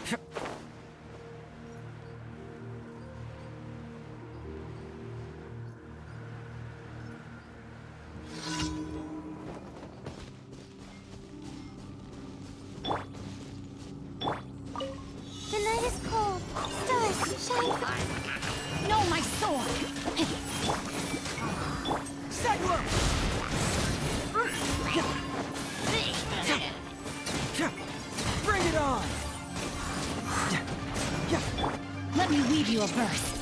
The night is cold. Stars shine. No, my sword! Cyclone! Bring it on! Let me weave you a verse.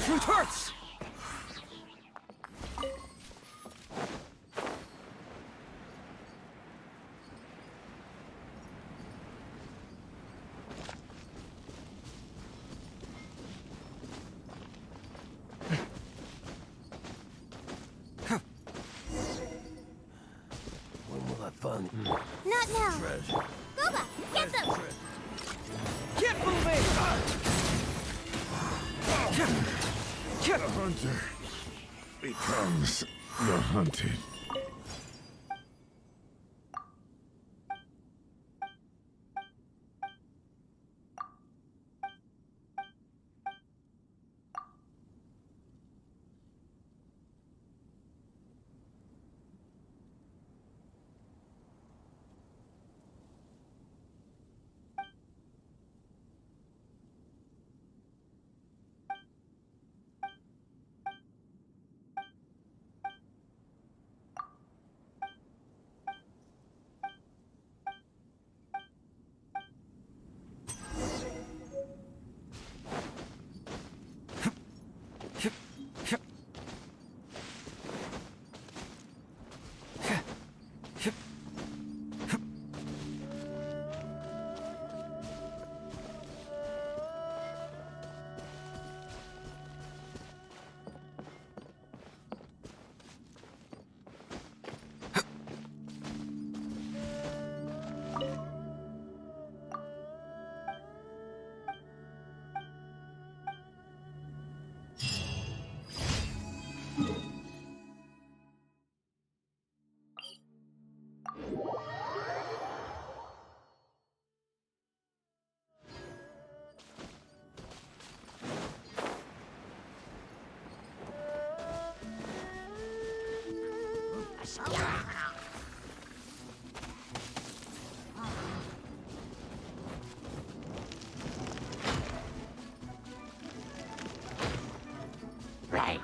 Truth hurts! When will I find Not now. treasure? Booba, get them! Get moving! The hunter becomes the hunted. Right.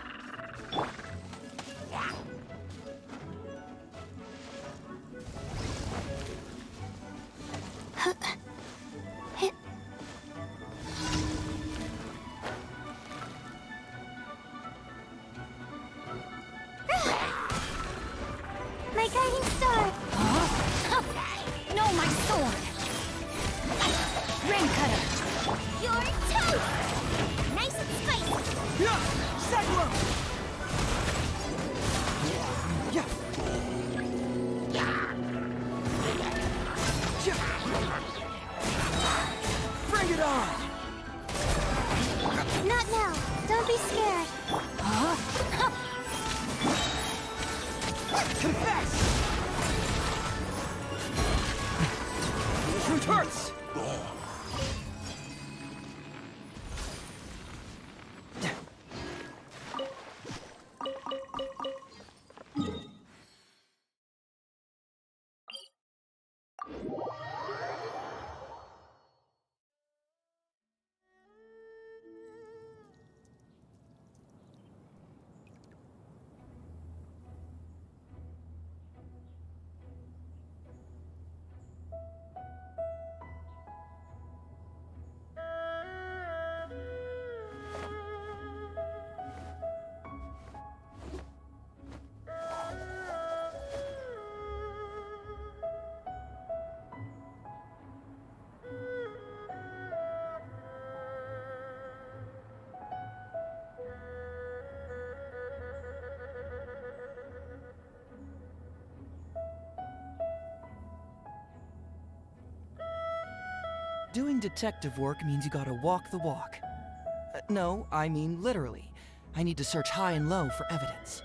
My guiding star! No, my sword! Rain cutter! You're toast! Nice and spicy! Yeah! Cyclone! Yeah! Bring it on! Not now! Don't be scared! Confess! Truth hurts! Doing detective work means you gotta walk the walk. No, I mean literally. I need to search high and low for evidence.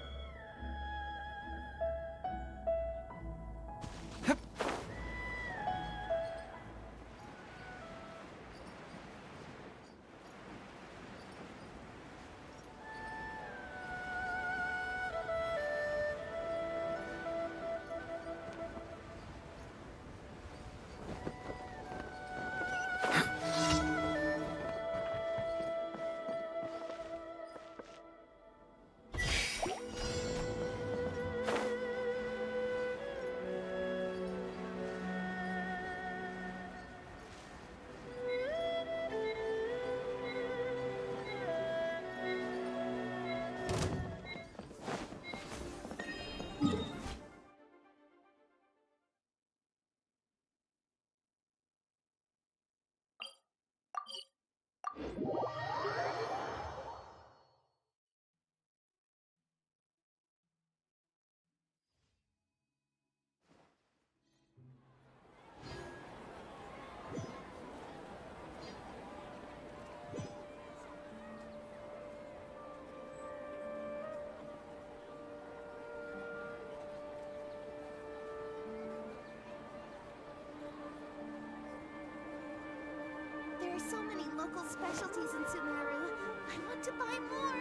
There are so many local specialties in Sumeru. I want to buy more.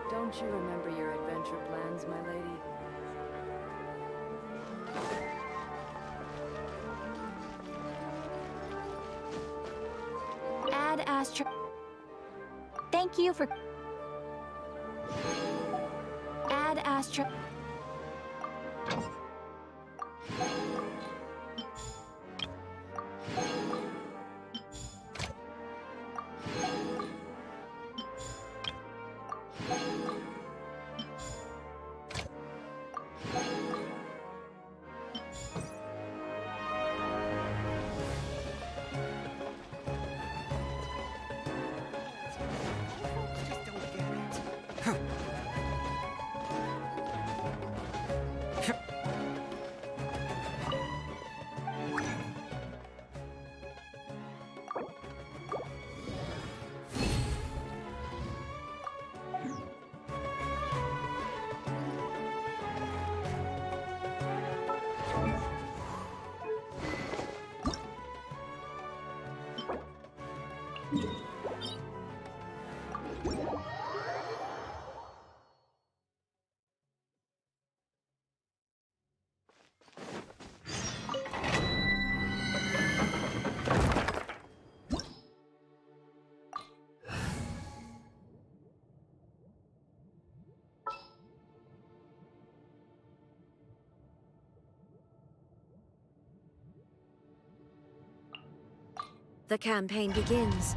Don't you remember your adventure plans, my lady? Add Astra. Thank you for. Add Astra. Just don't get it. The campaign begins.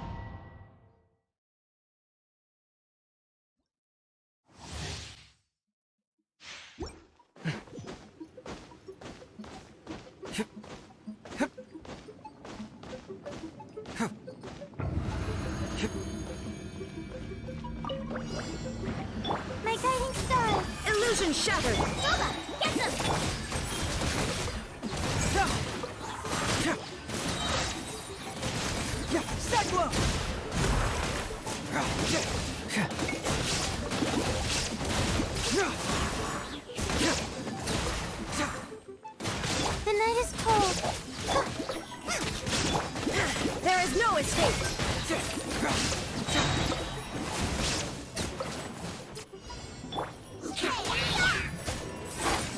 My guiding star. Illusion shattered! Nova, get them. Yeah, cyclone! The night is cold. There is no escape!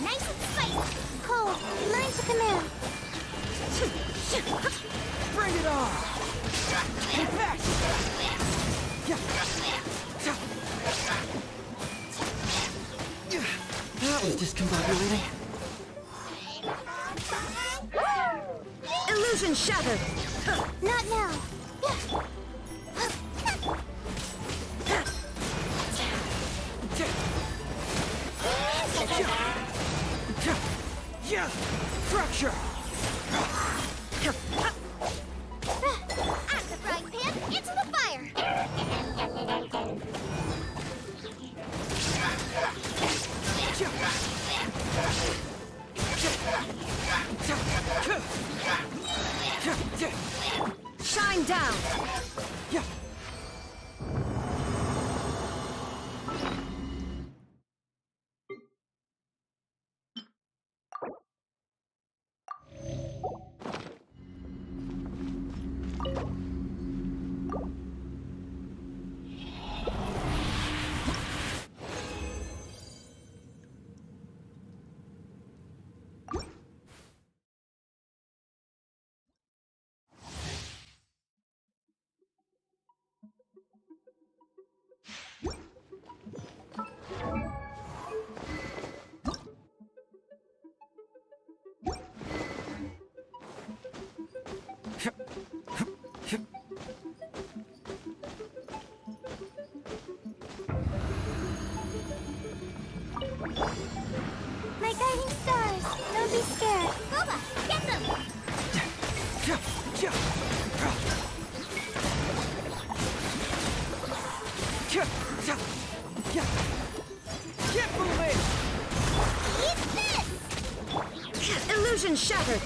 Nice and spicy. Cold, line to command. Bring it on! Hey, back! That was discombobulating. Illusion shattered! Not now. Yeah! Fracture! Out the frying pan, into the fire. Shine down! Yeah. My guiding stars, don't be scared. Boba, get them! Get moving! Eat this! Illusion shattered!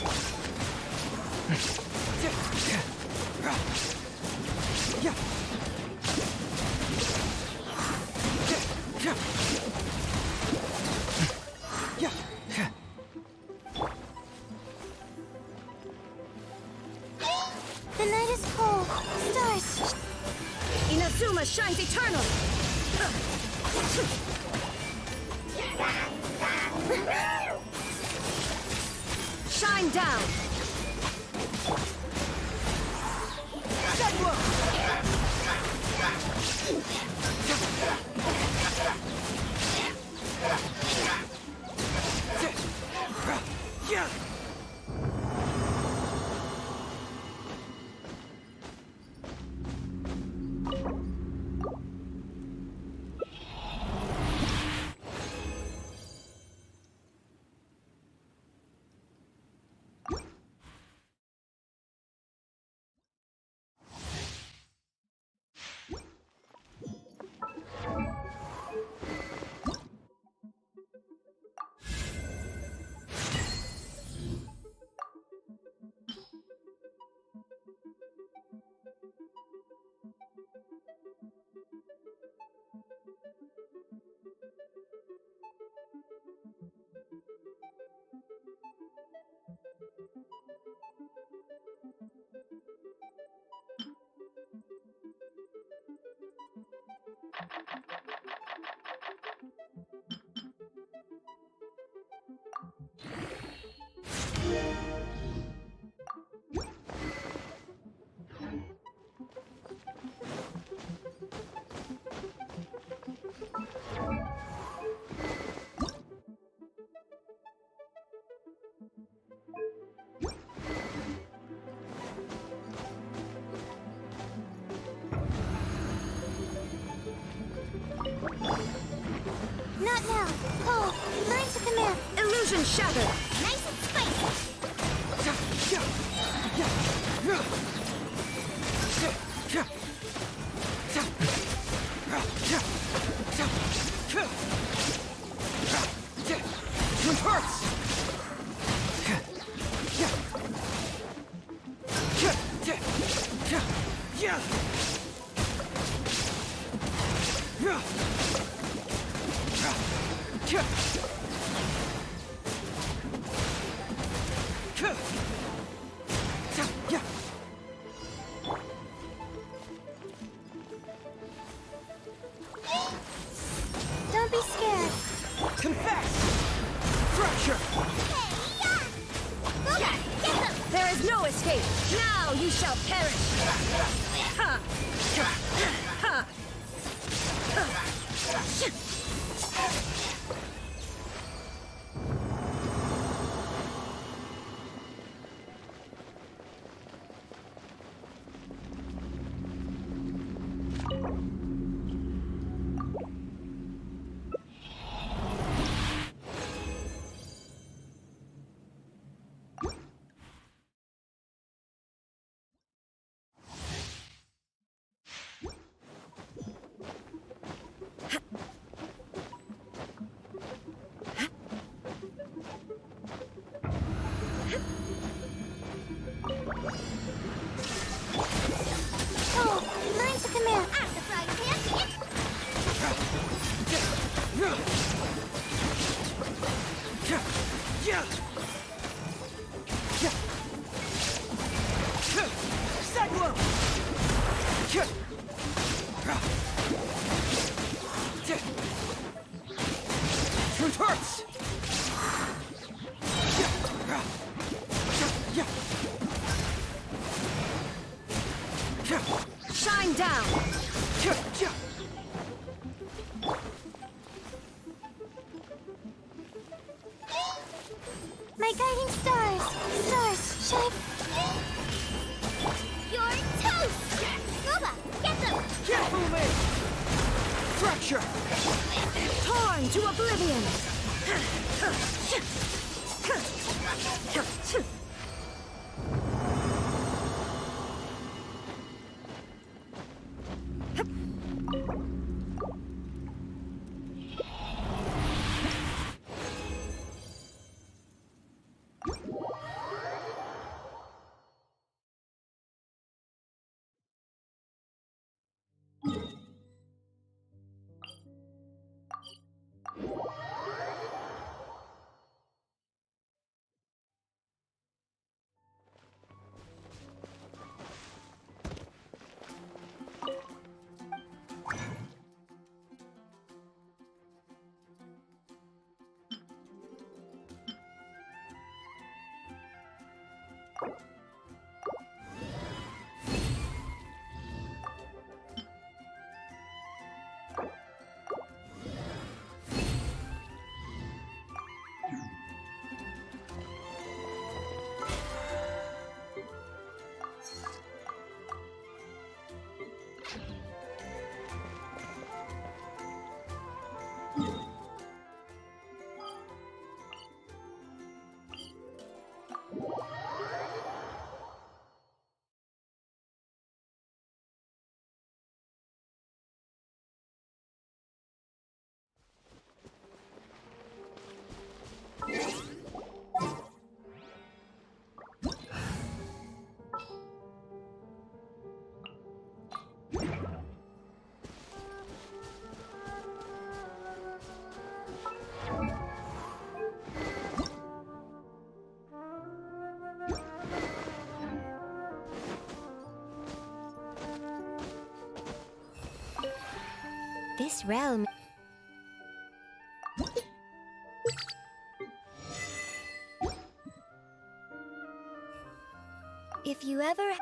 The night is cold. Stars. Inazuma shines eternal! Shine down! Not now. Cole, learn to command. Illusion shattered! Nice and spicy. Don't be scared. Confess! Fracture! Boba, get them! There is no escape! Now you shall perish! Ha! Ha! One down. My guiding stars! Stars, shine! You're toast! Scuba, get them! Careful, me! Fracture! Torn to oblivion. This realm... If you ever...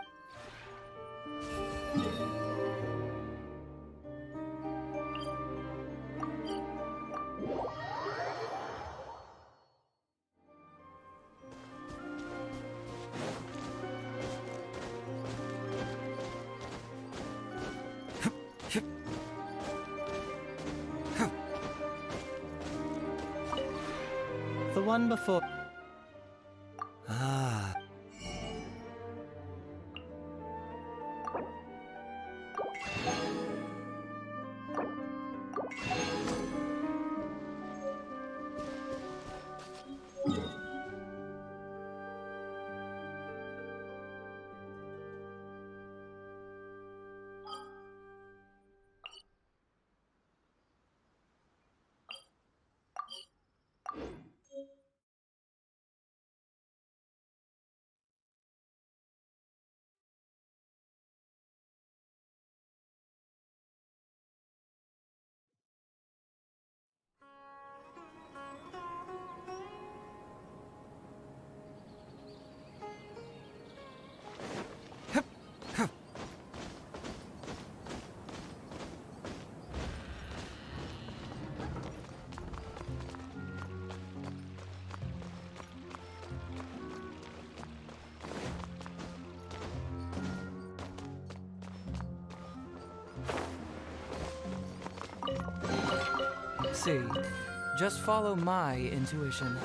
The one before... Ah. See, just follow my intuition.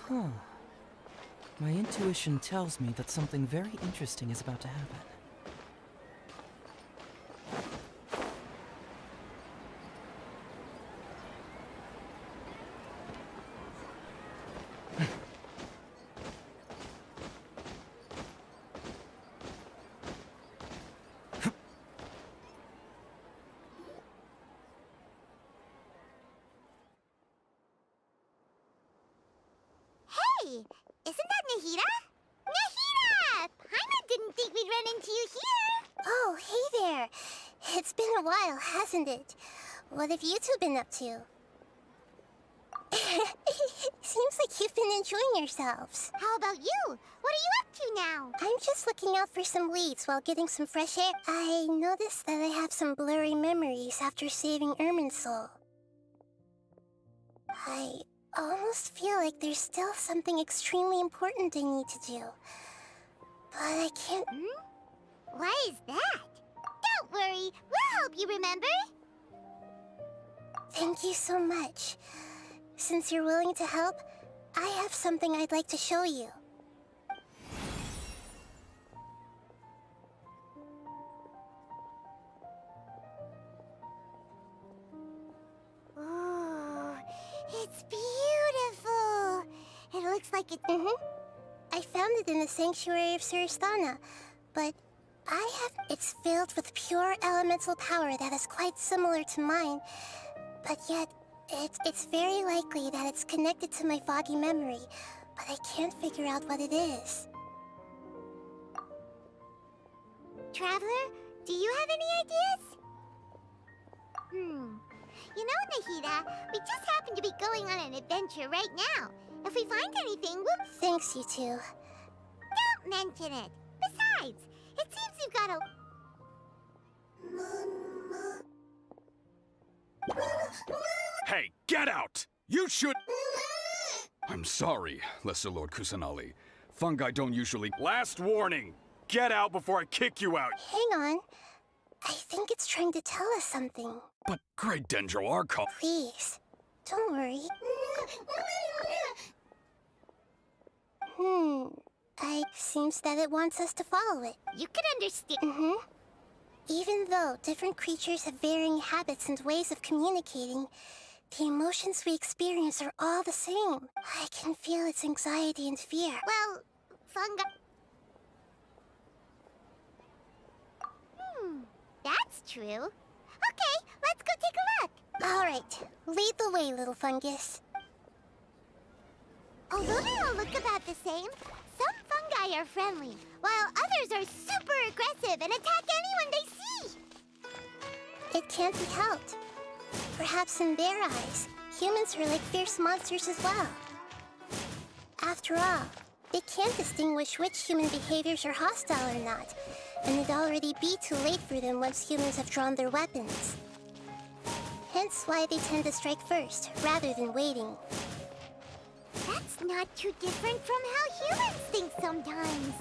Huh. My intuition tells me that something very interesting is about to happen. Hey, isn't that Nahida? Nahida! Paimon didn't think we'd run into you here. Oh, hey there. It's been a while, hasn't it? What have you two been up to? Seems like you've been enjoying yourselves. How about you? What are you up to now? I'm just looking out for some leads while getting some fresh air. I noticed that I have some blurry memories after saving Ermin's soul. I almost feel like there's still something extremely important I need to do. But I can't... Why is that? Don't worry, we'll help you remember. Thank you so much. Since you're willing to help, I have something I'd like to show you. Ooh, it's beautiful. It looks like it... I found it in the sanctuary of Suristana, but it's filled with pure elemental power that is quite similar to mine, but yet it's very likely that it's connected to my foggy memory, but I can't figure out what it is. Traveler, do you have any ideas? You know, Nahida, we just happen to be going on an adventure right now. If we find anything, we'll... Thanks, you two. Don't mention it. Besides, it seems you've got a... Hey, get out! You should... I'm sorry, Lesser Lord Kusanali. Fungi don't usually... Last warning! Get out before I kick you out! Hang on. I think it's trying to tell us something. But Great Dendro Archon... Please, don't worry. Seems that it wants us to follow it. You can understand. Even though different creatures have varying habits and ways of communicating, the emotions we experience are all the same. I can feel its anxiety and fear. Well, fungi... That's true. Okay, let's go take a look. All right, lead the way, little fungus. Although they all look about the same, some fungi are friendly, while others are super aggressive and attack anyone they see. It can't be helped. Perhaps in their eyes, humans are like fierce monsters as well. After all, they can't distinguish which human behaviors are hostile or not, and it'd already be too late for them once humans have drawn their weapons. Hence why they tend to strike first, rather than waiting. That's not too different from how humans think sometimes.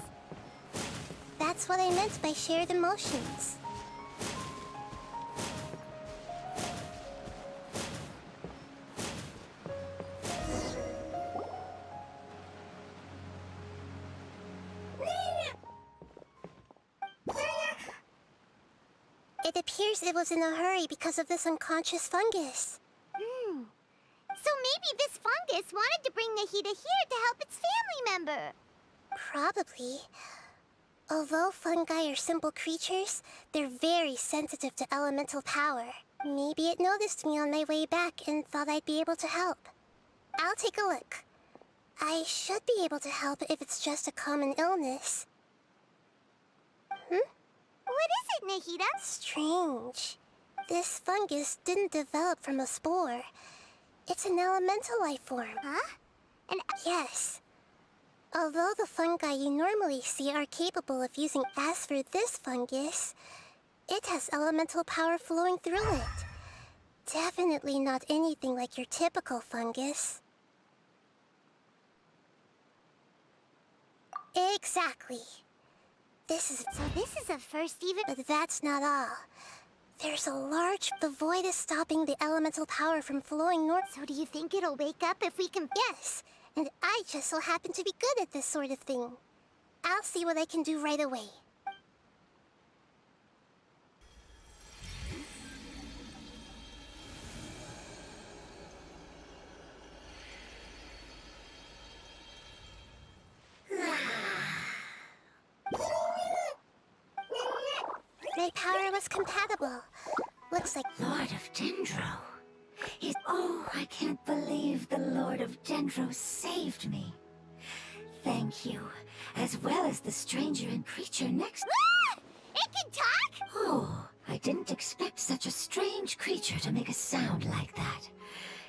That's what I meant by shared emotions. It appears it was in a hurry because of this unconscious fungus. So maybe this fungus wanted to bring Nahida here to help its family member. Probably. Although fungi are simple creatures, they're very sensitive to elemental power. Maybe it noticed me on my way back and thought I'd be able to help. I'll take a look. I should be able to help if it's just a common illness. What is it, Nahida? Strange. This fungus didn't develop from a spore. It's an elemental life form. Huh? Yes. Although the fungi you normally see are capable of using as for this fungus, it has elemental power flowing through it. Definitely not anything like your typical fungus. Exactly. So this is a first even... But that's not all. There's a large... The void is stopping the elemental power from flowing north. So do you think it'll wake up if we can... Yes, And I just so happen to be good at this sort of thing. I'll see what I can do right away. My power was compatible. Looks like Lord of Dendro. Oh, I can't believe the Lord of Dendro saved me. Thank you, as well as the stranger and creature next. Ah! It can talk? Oh, I didn't expect such a strange creature to make a sound like that.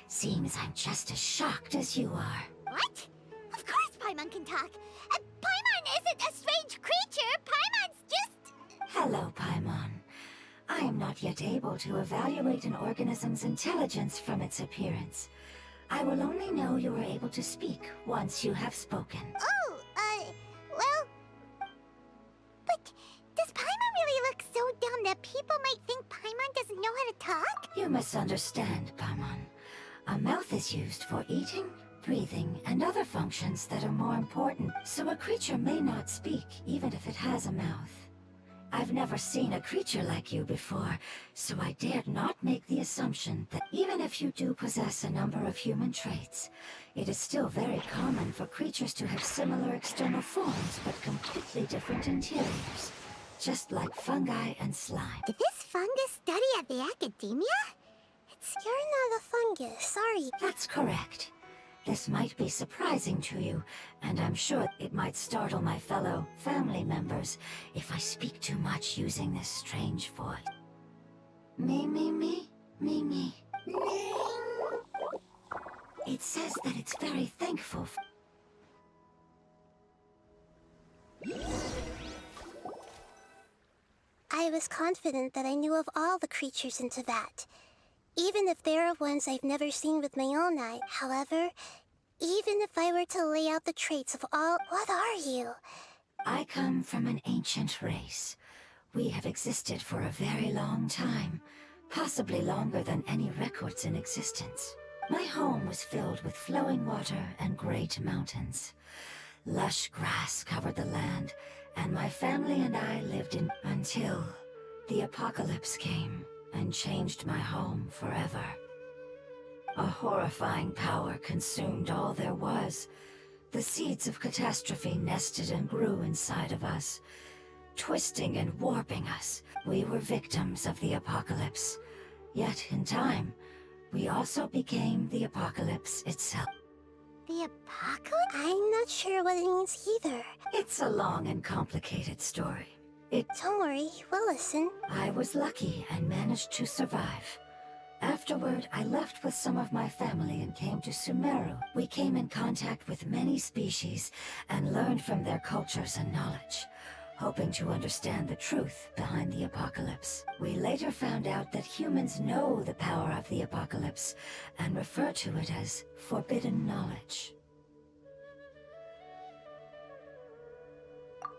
Seems I'm just as shocked as you are. What? Of course Paimon can talk. Paimon isn't a strange creature. Paimon's just... Hello, Paimon. I am not yet able to evaluate an organism's intelligence from its appearance. I will only know you are able to speak once you have spoken. Oh, well... But does Paimon really look so dumb that people might think Paimon doesn't know how to talk? You misunderstand, Paimon. A mouth is used for eating, breathing, and other functions that are more important, so a creature may not speak even if it has a mouth. I've never seen a creature like you before, so I dared not make the assumption that even if you do possess a number of human traits, it is still very common for creatures to have similar external forms but completely different interiors, just like fungi and slime. Did this fungus study at the academia? You're not a fungus, sorry. That's correct. This might be surprising to you, and I'm sure it might startle my fellow family members if I speak too much using this strange voice. Me. It says that it's very thankful I was confident that I knew of all the creatures in Teyvat, even if there are ones I've never seen with my own eye. However, even if I were to lay out the traits of all... What are you? I come from an ancient race. We have existed for a very long time, possibly longer than any records in existence. My home was filled with flowing water and great mountains. Lush grass covered the land, and my family and I lived in until the apocalypse came and changed my home forever. A horrifying power consumed all there was. The seeds of catastrophe nested and grew inside of us, twisting and warping us. We were victims of the apocalypse. Yet, in time, we also became the apocalypse itself. The apocalypse? I'm not sure what it means either. It's a long and complicated story. Don't worry, we'll listen. I was lucky and managed to survive. Afterward, I left with some of my family and came to Sumeru. We came in contact with many species and learned from their cultures and knowledge, hoping to understand the truth behind the apocalypse. We later found out that humans know the power of the apocalypse and refer to it as forbidden knowledge.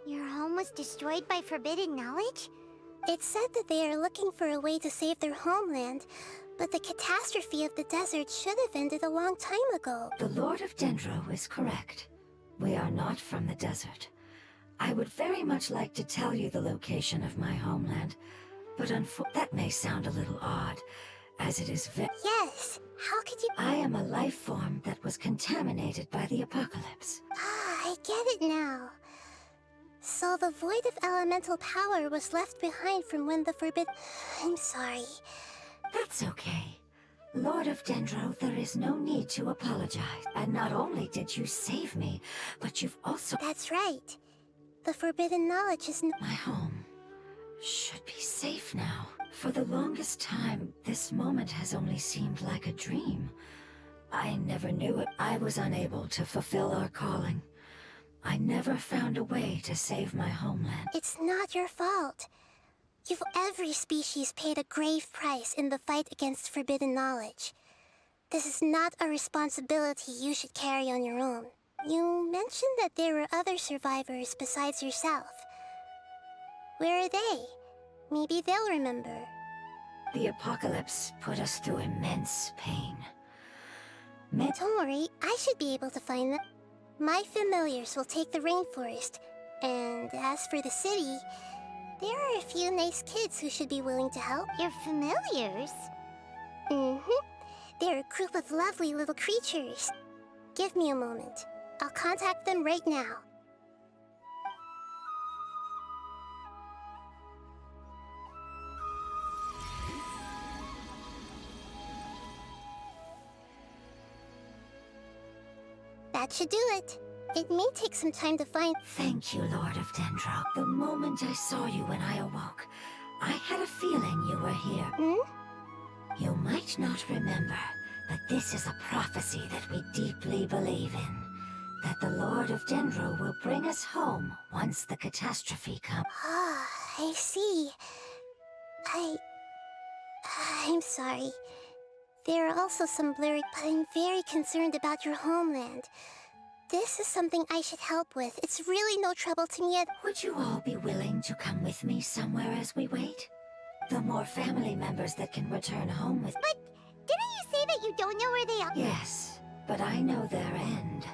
Your home was destroyed by forbidden knowledge? It said that they are looking for a way to save their homeland, but the catastrophe of the desert should have ended a long time ago. The Lord of Dendro is correct. We are not from the desert. I would very much like to tell you the location of my homeland, but that may sound a little odd, as it is Yes, how could you... I am a life form that was contaminated by the apocalypse. Ah, I get it now. So the void of elemental power was left behind from when the I'm sorry. That's okay. Lord of Dendro, there is no need to apologize. And not only did you save me, but you've also... That's right. The forbidden knowledge is My home should be safe now. For the longest time, this moment has only seemed like a dream. I never knew it. I was unable to fulfill our calling. I never found a way to save my homeland. It's not your fault. Every species paid a grave price in the fight against forbidden knowledge. This is not a responsibility you should carry on your own. You mentioned that there were other survivors besides yourself. Where are they? Maybe they'll remember. The apocalypse put us through immense pain. Don't worry, I should be able to find them. My familiars will take the rainforest. And as for the city, there are a few nice kids who should be willing to help. Your familiars? Mm-hmm. They're a group of lovely little creatures. Give me a moment. I'll contact them right now. That should do it. It may take some time to find... Thank you, Lord of Dendro. The moment I saw you when I awoke, I had a feeling you were here. Hmm? You might not remember, but this is a prophecy that we deeply believe in. That the Lord of Dendro will bring us home once the catastrophe comes. Ah, I see. I'm sorry. There are also some blurry, but I'm very concerned about your homeland. This is something I should help with. It's really no trouble to me at... Would you all be willing to come with me somewhere as we wait? The more family members that can return home with... But didn't you say that you don't know where they are? Yes, but I know their end.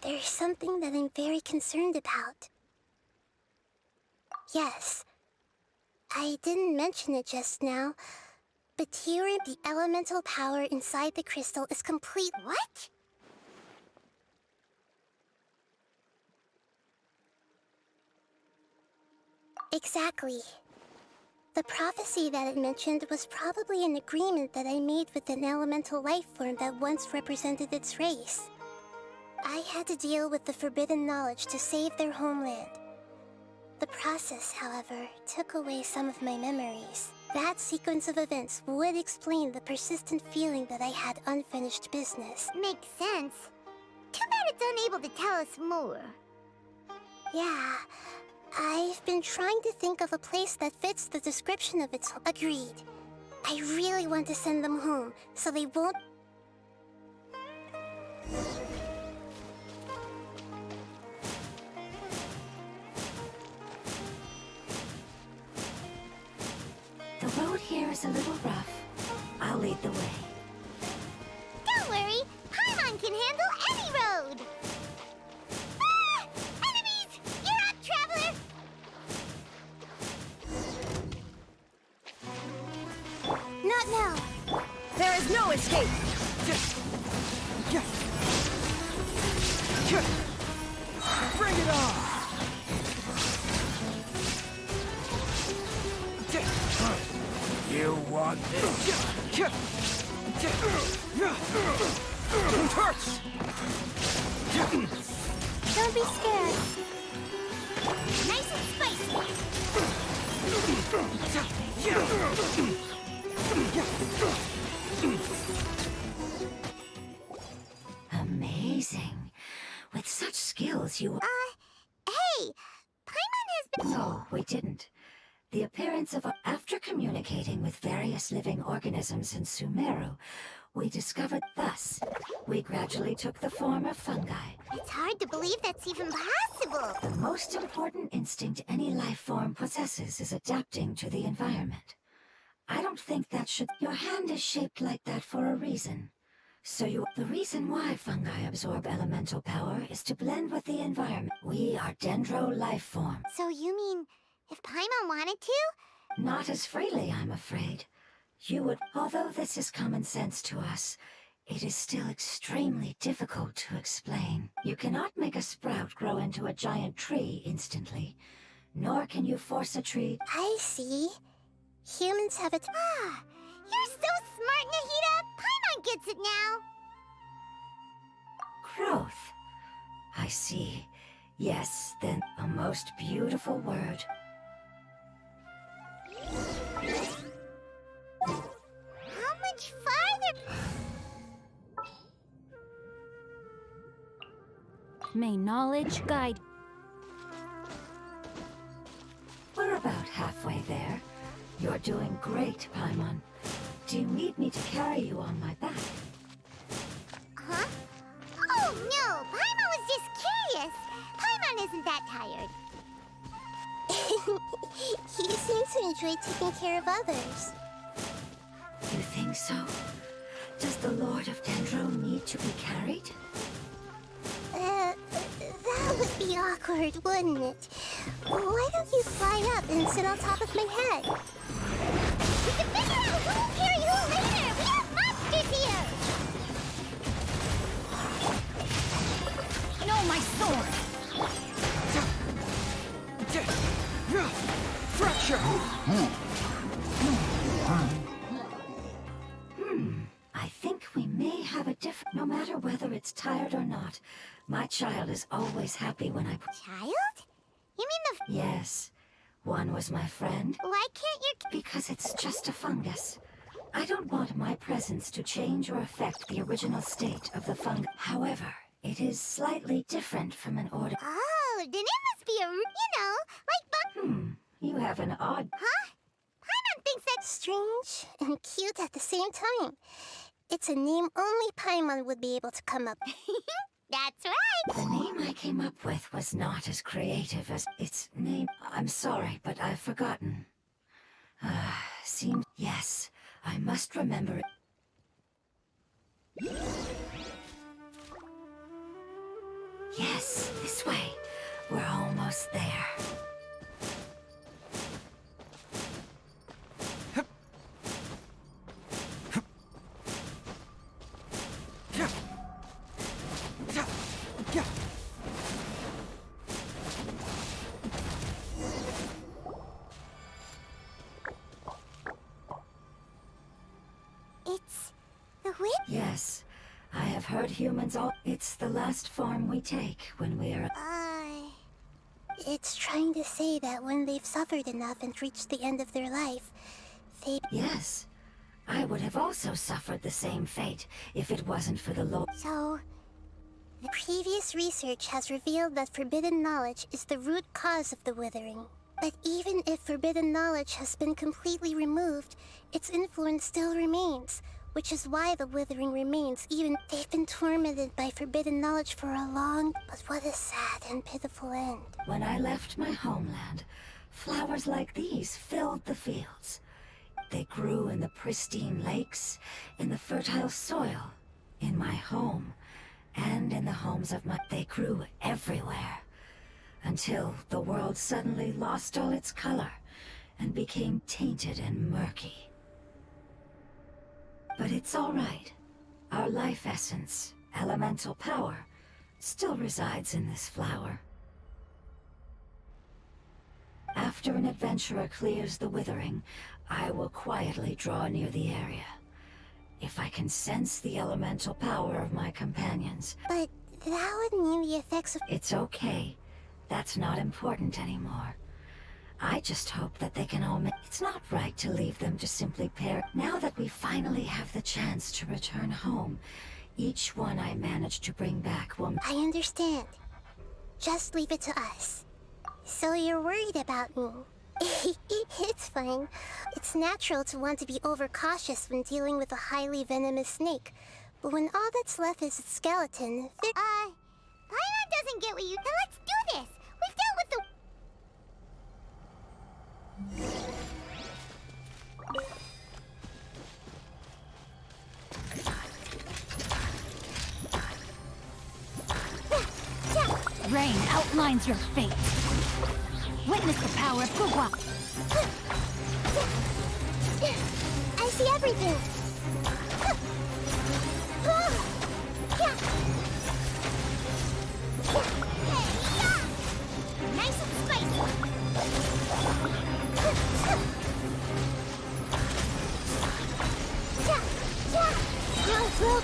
There's something that I'm very concerned about. Yes. I didn't mention it just now, but here the elemental power inside the crystal is complete... What? Exactly. The prophecy that it mentioned was probably an agreement that I made with an elemental life form that once represented its race. I had to deal with the forbidden knowledge to save their homeland. The process, however, took away some of my memories. That sequence of events would explain the persistent feeling that I had unfinished business. Makes sense. Too bad it's unable to tell us more. Yeah, I've been trying to think of a place that fits the description of its... Agreed. I really want to send them home, so they won't... The road here is a little rough. I'll lead the way. Don't worry, Paimon can handle any road! Ah! Enemies! You're up, traveler! Not now! There is no escape! Bring it on! You want this? It hurts! Don't be scared. Nice and spicy! Amazing. With such skills, you... Hey! Paimon has been... No, we didn't. The appearance of... After communicating with various living organisms in Sumeru, we discovered thus. We gradually took the form of fungi. It's hard to believe that's even possible! The most important instinct any life form possesses is adapting to the environment. I don't think that should... Your hand is shaped like that for a reason. So the reason why fungi absorb elemental power is to blend with the environment. We are dendro life forms. So you mean, if Paimon wanted to? Not as freely, I'm afraid. You would... Although this is common sense to us, it is still extremely difficult to explain. You cannot make a sprout grow into a giant tree instantly, nor can you force a tree... I see. Humans have it... Ah! You're so smart, Nahida! Paimon gets it now! Growth. I see. Yes, then a most beautiful word. May knowledge guide. We're about halfway there. You're doing great, Paimon. Do you need me to carry you on my back? Huh? Oh, no! Paimon was just curious. Paimon isn't that tired. He seems to enjoy taking care of others. You think so? Does the Lord of Dendro need to be carried? That would be awkward, wouldn't it? Why don't you fly up and sit on top of my head? We can figure out who will carry who later! We have monsters here! No, my sword! Fracture! I think we may have a different... No matter whether it's tired or not, my child is always happy when I... Child? You mean the... Yes, one was my friend. Why can't you... Because it's just a fungus. I don't want my presence to change or affect the original state of the fungus. However, it is slightly different from an order... Oh, then it must be a... like You have an odd... Huh? Paimon thinks that's strange and cute at the same time. It's a name only Paimon would be able to come up with. That's right! The name I came up with was not as creative as its name. I'm sorry, but I've forgotten. Seems... Yes, I must remember it. Yes, this way. We're almost there. It's the witch? Yes, I have heard humans all... It's the last form we take when we're... It's trying to say that when they've suffered enough and reached the end of their life, they... Yes, I would have also suffered the same fate if it wasn't for the Lord. So... The previous research has revealed that forbidden knowledge is the root cause of the withering. But even if forbidden knowledge has been completely removed, its influence still remains, which is why the withering remains even... They've been tormented by forbidden knowledge for a long... But what a sad and pitiful end. When I left my homeland, flowers like these filled the fields. They grew in the pristine lakes, in the fertile soil, in my home, and in the homes of my... They grew everywhere. Until the world suddenly lost all its color and became tainted and murky. But it's all right. Our life essence, elemental power, still resides in this flower. After an adventurer clears the withering, I will quietly draw near the area. If I can sense the elemental power of my companions... But that would mean the effects of... It's okay. That's not important anymore. I just hope that they can all It's not right to leave them to simply pair. Now that we finally have the chance to return home, each one I managed to bring back will... I understand. Just leave it to us. So you're worried about me. It's fine. It's natural to want to be overcautious when dealing with a highly venomous snake. But when all that's left is its skeleton, Paimon doesn't get what you... Then let's do this! We've dealt with the... Rain outlines your fate. Witness the power of Kugwa. I see everything. Nice and spicy.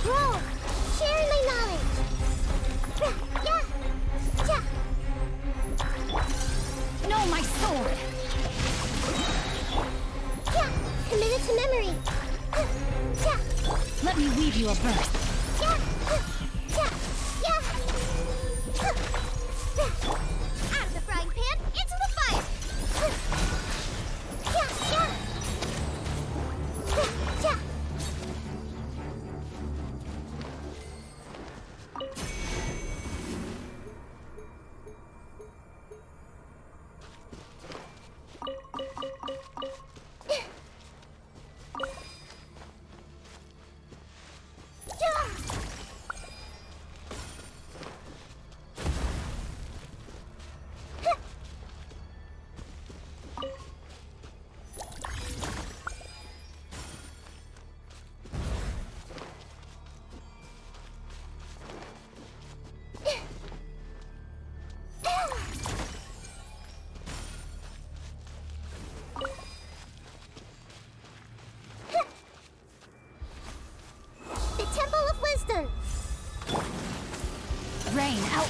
Grow. Share my knowledge. No, my sword! Committed to memory. Let me weave you a burst.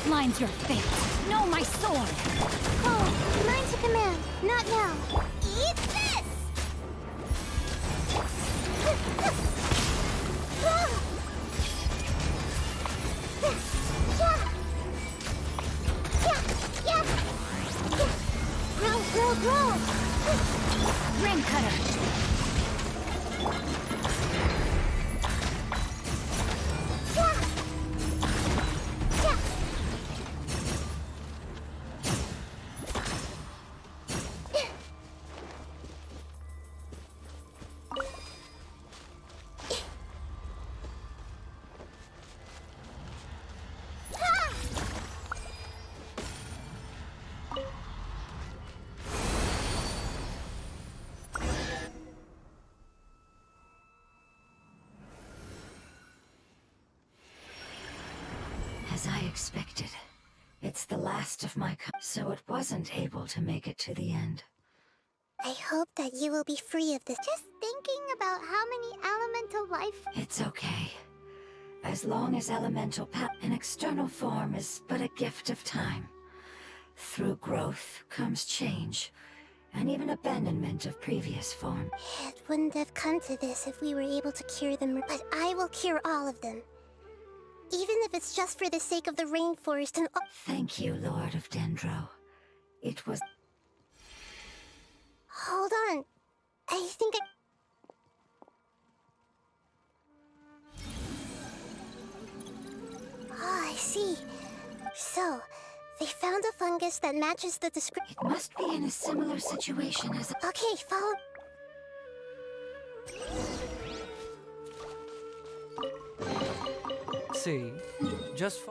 Mine's your fate. Know my sword. Oh, mine's a command. Not now. Eat this! Grow! Ring cutter. As I expected, it's the last of my so it wasn't able to make it to the end. I hope that you will be free of this. Just thinking about how many elemental life... It's okay. As long as elemental an external form is but a gift of time. Through growth comes change, and even abandonment of previous form. It wouldn't have come to this if we were able to cure them, but I will cure all of them. Even if it's just for the sake of the rainforest and... Thank you, Lord of Dendro. It was... Hold on. I think Oh, I see. So, they found a fungus that matches the description. It must be in a similar situation as... Okay, follow... See? Just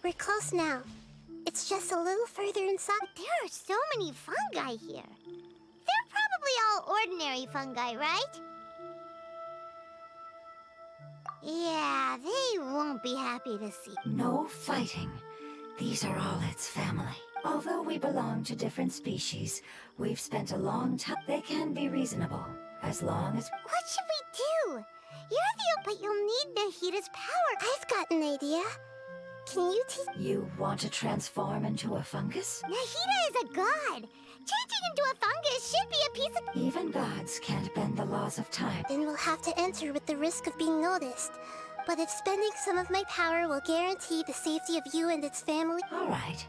We're close now. It's just a little further inside. There are so many fungi here. They're probably all ordinary fungi, right? Yeah, they won't be happy to see. No fighting. These are all its family. Although we belong to different species, we've spent a long time. They can be reasonable, as long as... What should we do? You're the... But you'll need Nahita's power. I've got an idea. Can you teach... You want to transform into a fungus? Nahita is a god. Changing into a fungus should be a piece of... Even gods can't bend the laws of time. Then we'll have to enter with the risk of being noticed. But if spending some of my power will guarantee the safety of you and its family... All right.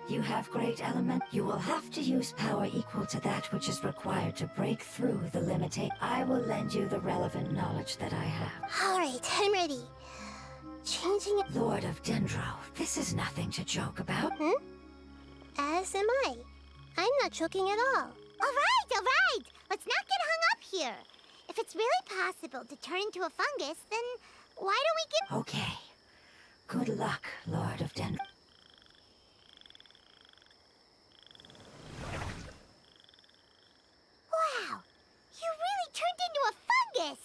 You have great element. You will have to use power equal to that which is required to break through the limitation. I will lend you the relevant knowledge that I have. All right, I'm ready. Changing... Lord of Dendro, this is nothing to joke about. As am I. I'm not joking at all. All right. Let's not get hung up here. If it's really possible to turn into a fungus, then why don't we give... Okay. Good luck, Lord of Dendro. Wow! You really turned into a fungus!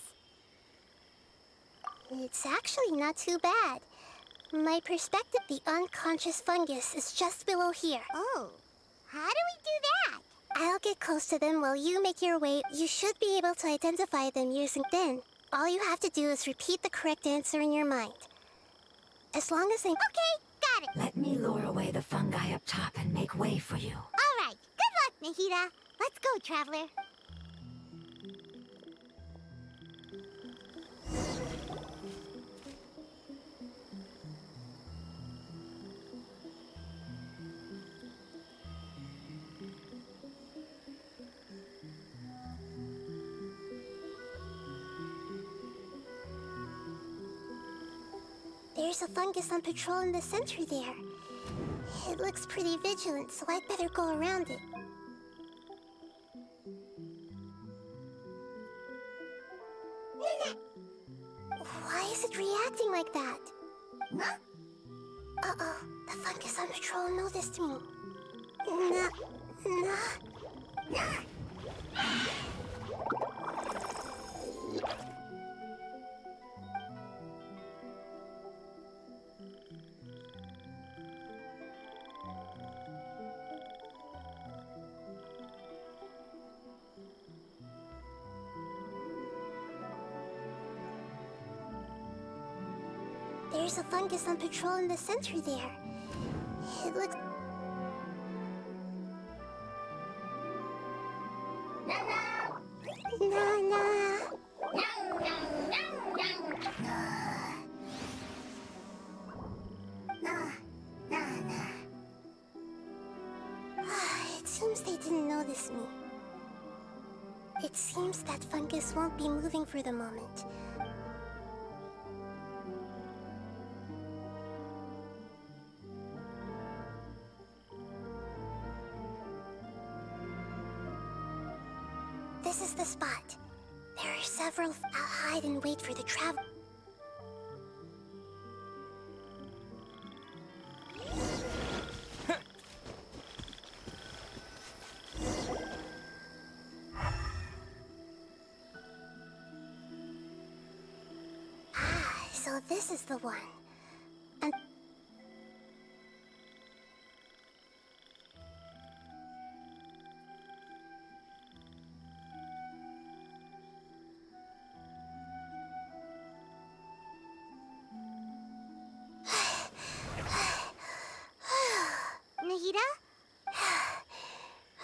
It's actually not too bad. My perspective, the unconscious fungus is just below here. Oh, how do we do that? I'll get close to them while you make your way. You should be able to identify them using... Then, all you have to do is repeat the correct answer in your mind. As long as I... Okay, got it. Let me lure away the fungi up top and make way for you. All right, good luck, Nahita. Let's go, Traveler. There's a fungus on patrol in the center there. It looks pretty vigilant, so I'd better go around it. Why is it reacting like that? Uh-oh, the fungus on patrol noticed me. There's a fungus on patrol in the center there. It looks... Nana! It seems they didn't notice me. It seems that fungus won't be moving for the moment. This is the spot. There are several. I'll hide and wait for the travel. So this is the one. And Nahida?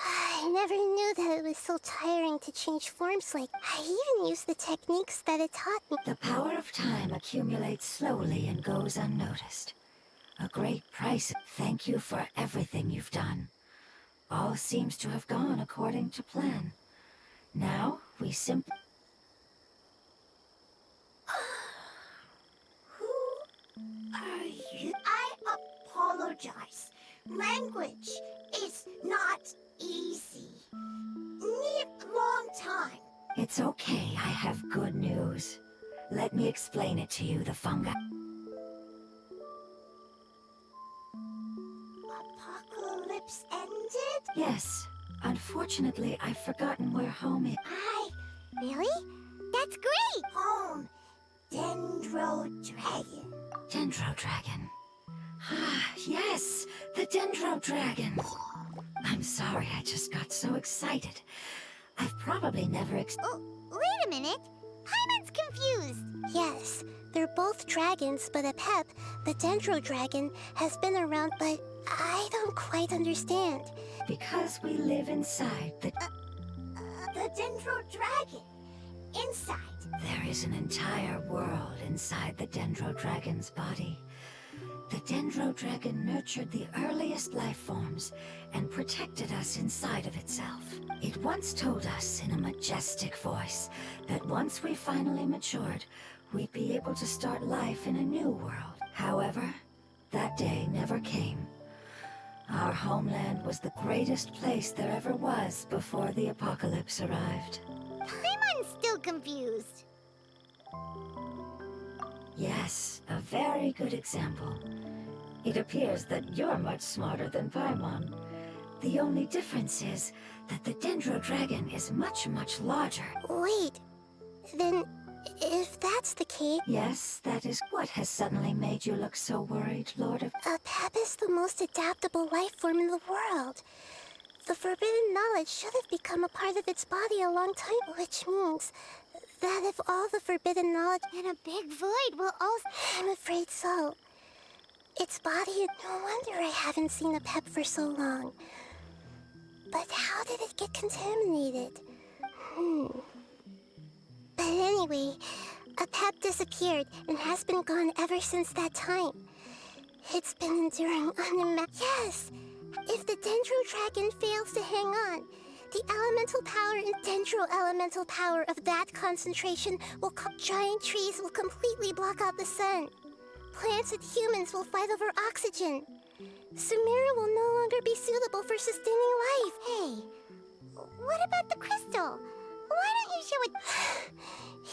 I never knew that it was so tiring to change forms like... I even used the techniques that it taught me. The power of time accumulates slowly and goes unnoticed. A great price. Thank you for everything you've done. All seems to have gone according to plan. Now, we simply... Who are you? I apologize. Language is not easy. Need long time. It's okay, I have good news. Let me explain it to you, the fungi. Apocalypse ended? Yes. Unfortunately, I've forgotten where home is. Really? That's great! Home. Dendro Dragon. Dendro Dragon. Ah, yes! The Dendro Dragon! I'm sorry, I just got so excited. I've probably never Oh, wait a minute. Paimon's confused. Yes, they're both dragons, but Apep, the Dendro Dragon, has been around, but I don't quite understand. Because we live inside the Dendro Dragon. Inside. There is an entire world inside the Dendro Dragon's body. The Dendro Dragon nurtured the earliest life forms and protected us inside of itself. It once told us in a majestic voice that once we finally matured, we'd be able to start life in a new world. However, that day never came. Our homeland was the greatest place there ever was before the apocalypse arrived. Paimon's still confused. Yes, a very good example. It appears that you're much smarter than Paimon. The only difference is that the Dendro Dragon is much, much larger. Wait, then if that's the case... Yes, that is what has suddenly made you look so worried, Lord of... Apep is the most adaptable life form in the world. The forbidden knowledge should have become a part of its body a long time, which means that if all the forbidden knowledge... Then a big void will also... I'm afraid so. Its body... No wonder I haven't seen Apep for so long. But how did it get contaminated? But anyway, Apep disappeared and has been gone ever since that time. It's been enduring Yes! If the Dendro Dragon fails to hang on, the elemental power and Dendro elemental power of that concentration will giant trees will completely block out the sun. Plants and humans will fight over oxygen. Sumeru will no longer be suitable for sustaining life. Hey, what about the crystal? Why don't you show it?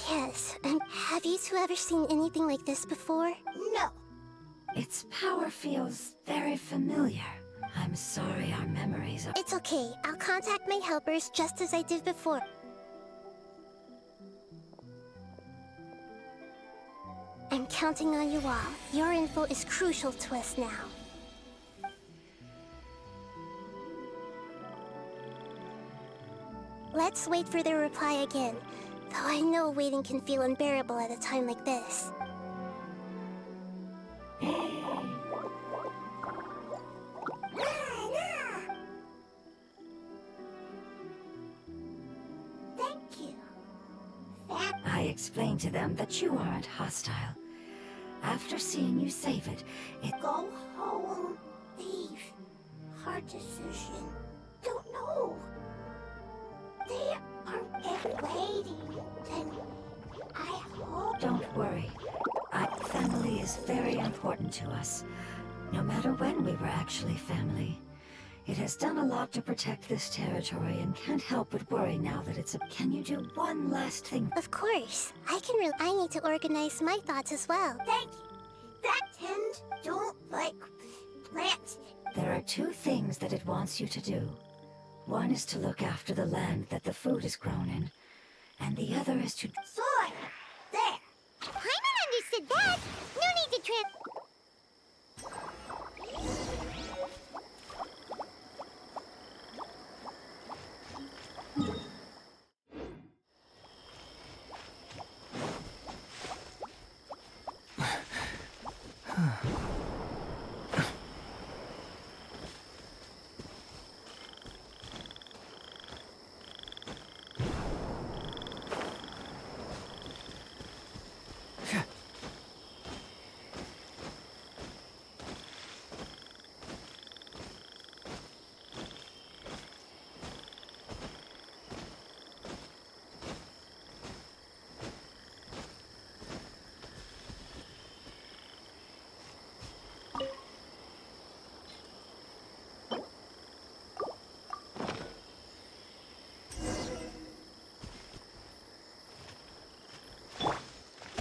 Yes, and have you two ever seen anything like this before? No. Its power feels very familiar. I'm sorry our memories are... It's okay. I'll contact my helpers just as I did before. I'm counting on you all. Your info is crucial to us now. Let's wait for their reply again, though I know waiting can feel unbearable at a time like this. explained to them that you aren't hostile. After seeing you save it, Go home, leave. Hard decision. Don't know. They are waiting. Then I hope. Don't worry. Family is very important to us. No matter when we were actually family. It has done a lot to protect this territory and can't help but worry now that it's a... Can you do one last thing? Of course. I need to organize my thoughts as well. Thank you. That tend don't like plants. There are two things that it wants you to do. One is to look after the land that the food is grown in, and the other is to... Soil. There. Paimon understood that. No need to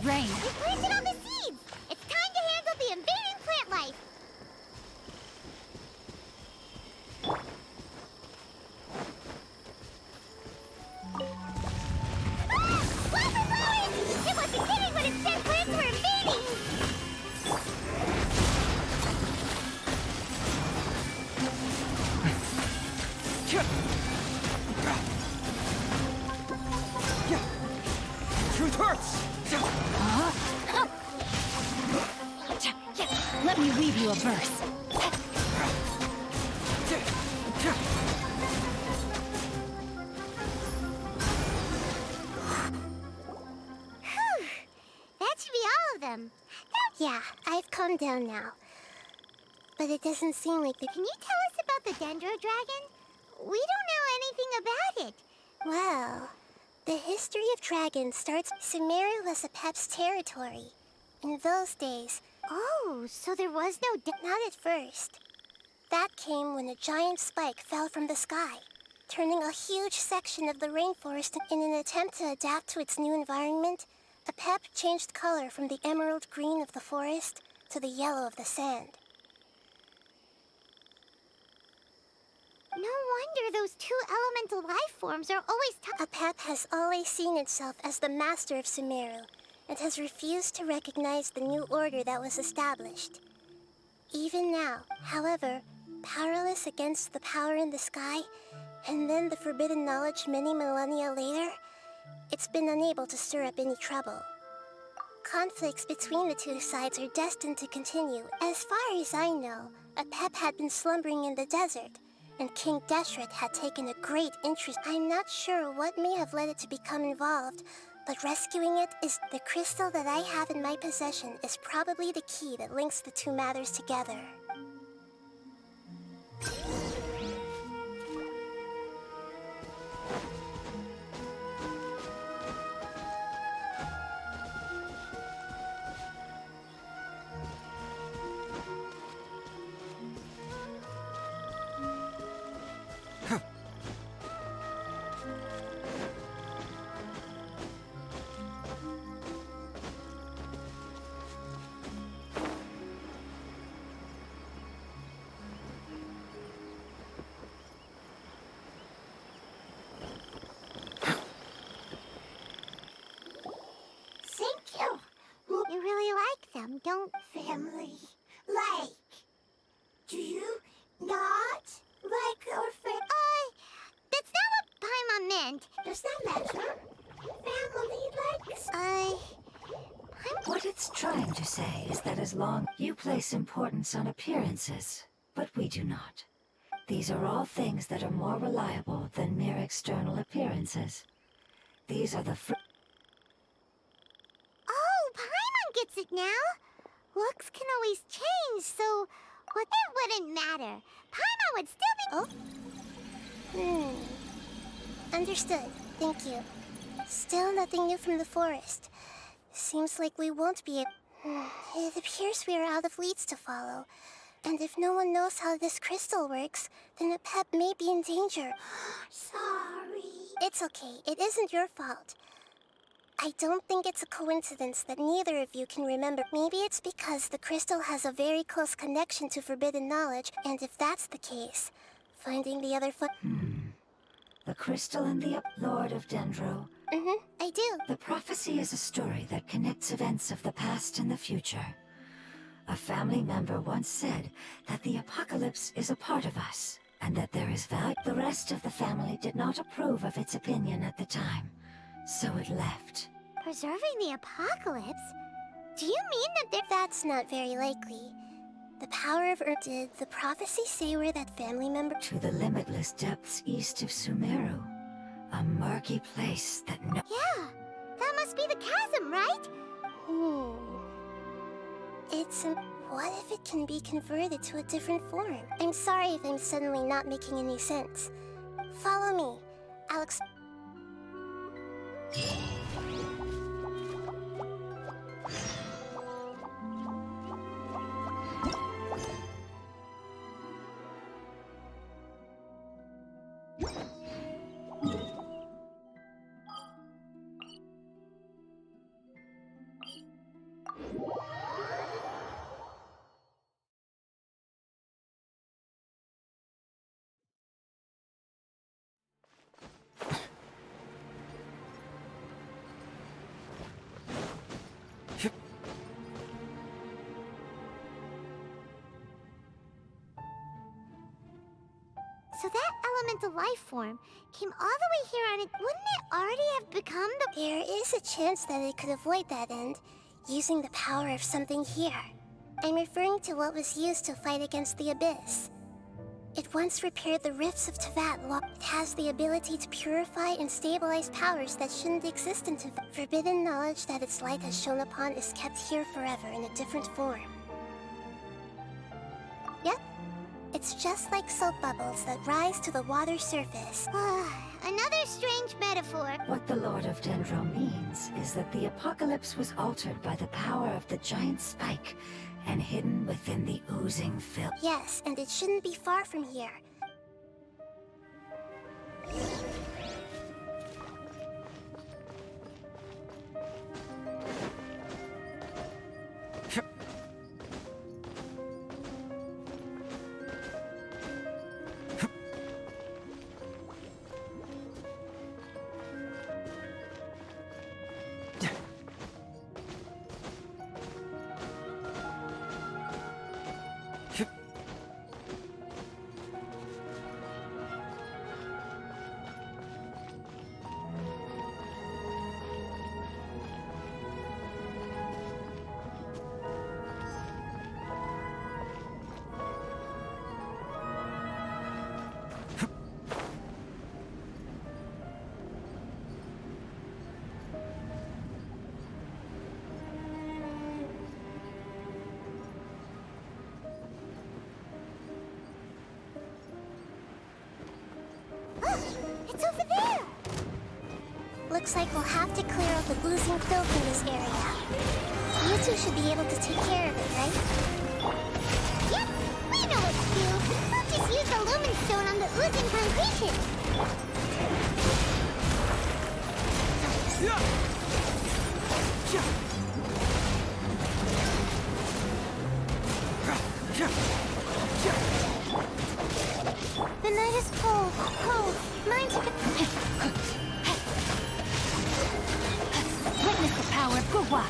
Rain. We planted all the seeds! It's time to handle the invading plant life! Ah! Wildfire blowing! It wasn't kidding when it said plants were invading! Truth hurts! Let me weave you a verse. That should be all of them. Yeah, I've calmed down now. But it doesn't seem like the... Can you tell us about the Dendro Dragon? We don't know anything about it. Well, the history of dragons starts... Sumeru was Apep's territory. In those days... Oh, so there was no... Not at first. That came when a giant spike fell from the sky, turning a huge section of the rainforest. In an attempt to adapt to its new environment, Apep changed color from the emerald green of the forest to the yellow of the sand. No wonder those two elemental life forms are always Apep has always seen itself as the master of Sumeru, and has refused to recognize the new order that was established. Even now, however, powerless against the power in the sky, and then the forbidden knowledge many millennia later, it's been unable to stir up any trouble. Conflicts between the two sides are destined to continue. As far as I know, Apep had been slumbering in the desert, and King Deshret had taken a great interest. I'm not sure what may have led it to become involved, but rescuing it is... The crystal that I have in my possession is probably the key that links the two matters together. You really like them, don't... Family. Like. Do you not like your that's not what Paimon meant. Does that matter? Family likes... What it's trying to say is that as long you place importance on appearances, but we do not. These are all things that are more reliable than mere external appearances. These are the gets it now. Looks can always change, so what it wouldn't matter. Paimon would still be... Understood. Thank you. Still nothing new from the forest. Seems like we won't be able... It appears we are out of leads to follow. And if no one knows how this crystal works, then a pet may be in danger. Sorry. It's okay. It isn't your fault. I don't think it's a coincidence that neither of you can remember. Maybe it's because the crystal has a very close connection to forbidden knowledge, and if that's the case, finding the other foot... The crystal and the Lord of Dendro. I do. The prophecy is a story that connects events of the past and the future. A family member once said that the apocalypse is a part of us, and that there is value. The rest of the family did not approve of its opinion at the time, so it left. Preserving the apocalypse? Do you mean that That's not very likely. The power of Earth. Did the prophecy say where that family member... To the limitless depths east of Sumeru. A murky place that no... Yeah, that must be the chasm, right? What if it can be converted to a different form? I'm sorry if I'm suddenly not making any sense. Follow me. Alex... So that elemental life form came all the way here on it. Wouldn't it already have become the... There is a chance that it could avoid that end, using the power of something here. I'm referring to what was used to fight against the Abyss. It once repaired the rifts of Tevat. It has the ability to purify and stabilize powers that shouldn't exist in Tevat. Forbidden knowledge that its light has shone upon is kept here forever in a different form. Yep. It's just like soap bubbles that rise to the water surface. Another strange metaphor. What the Lord of Dendro means is that the apocalypse was altered by the power of the giant spike and hidden within the oozing filth. Yes, and it shouldn't be far from here. It's over there! Looks like we'll have to clear out the oozing filth in this area. You two should be able to take care of it, right? Yep, we know what to do. We'll just use the lumen stone on the oozing concretion. The night is cold. Mine's a bit... Witness the power of Gugwa.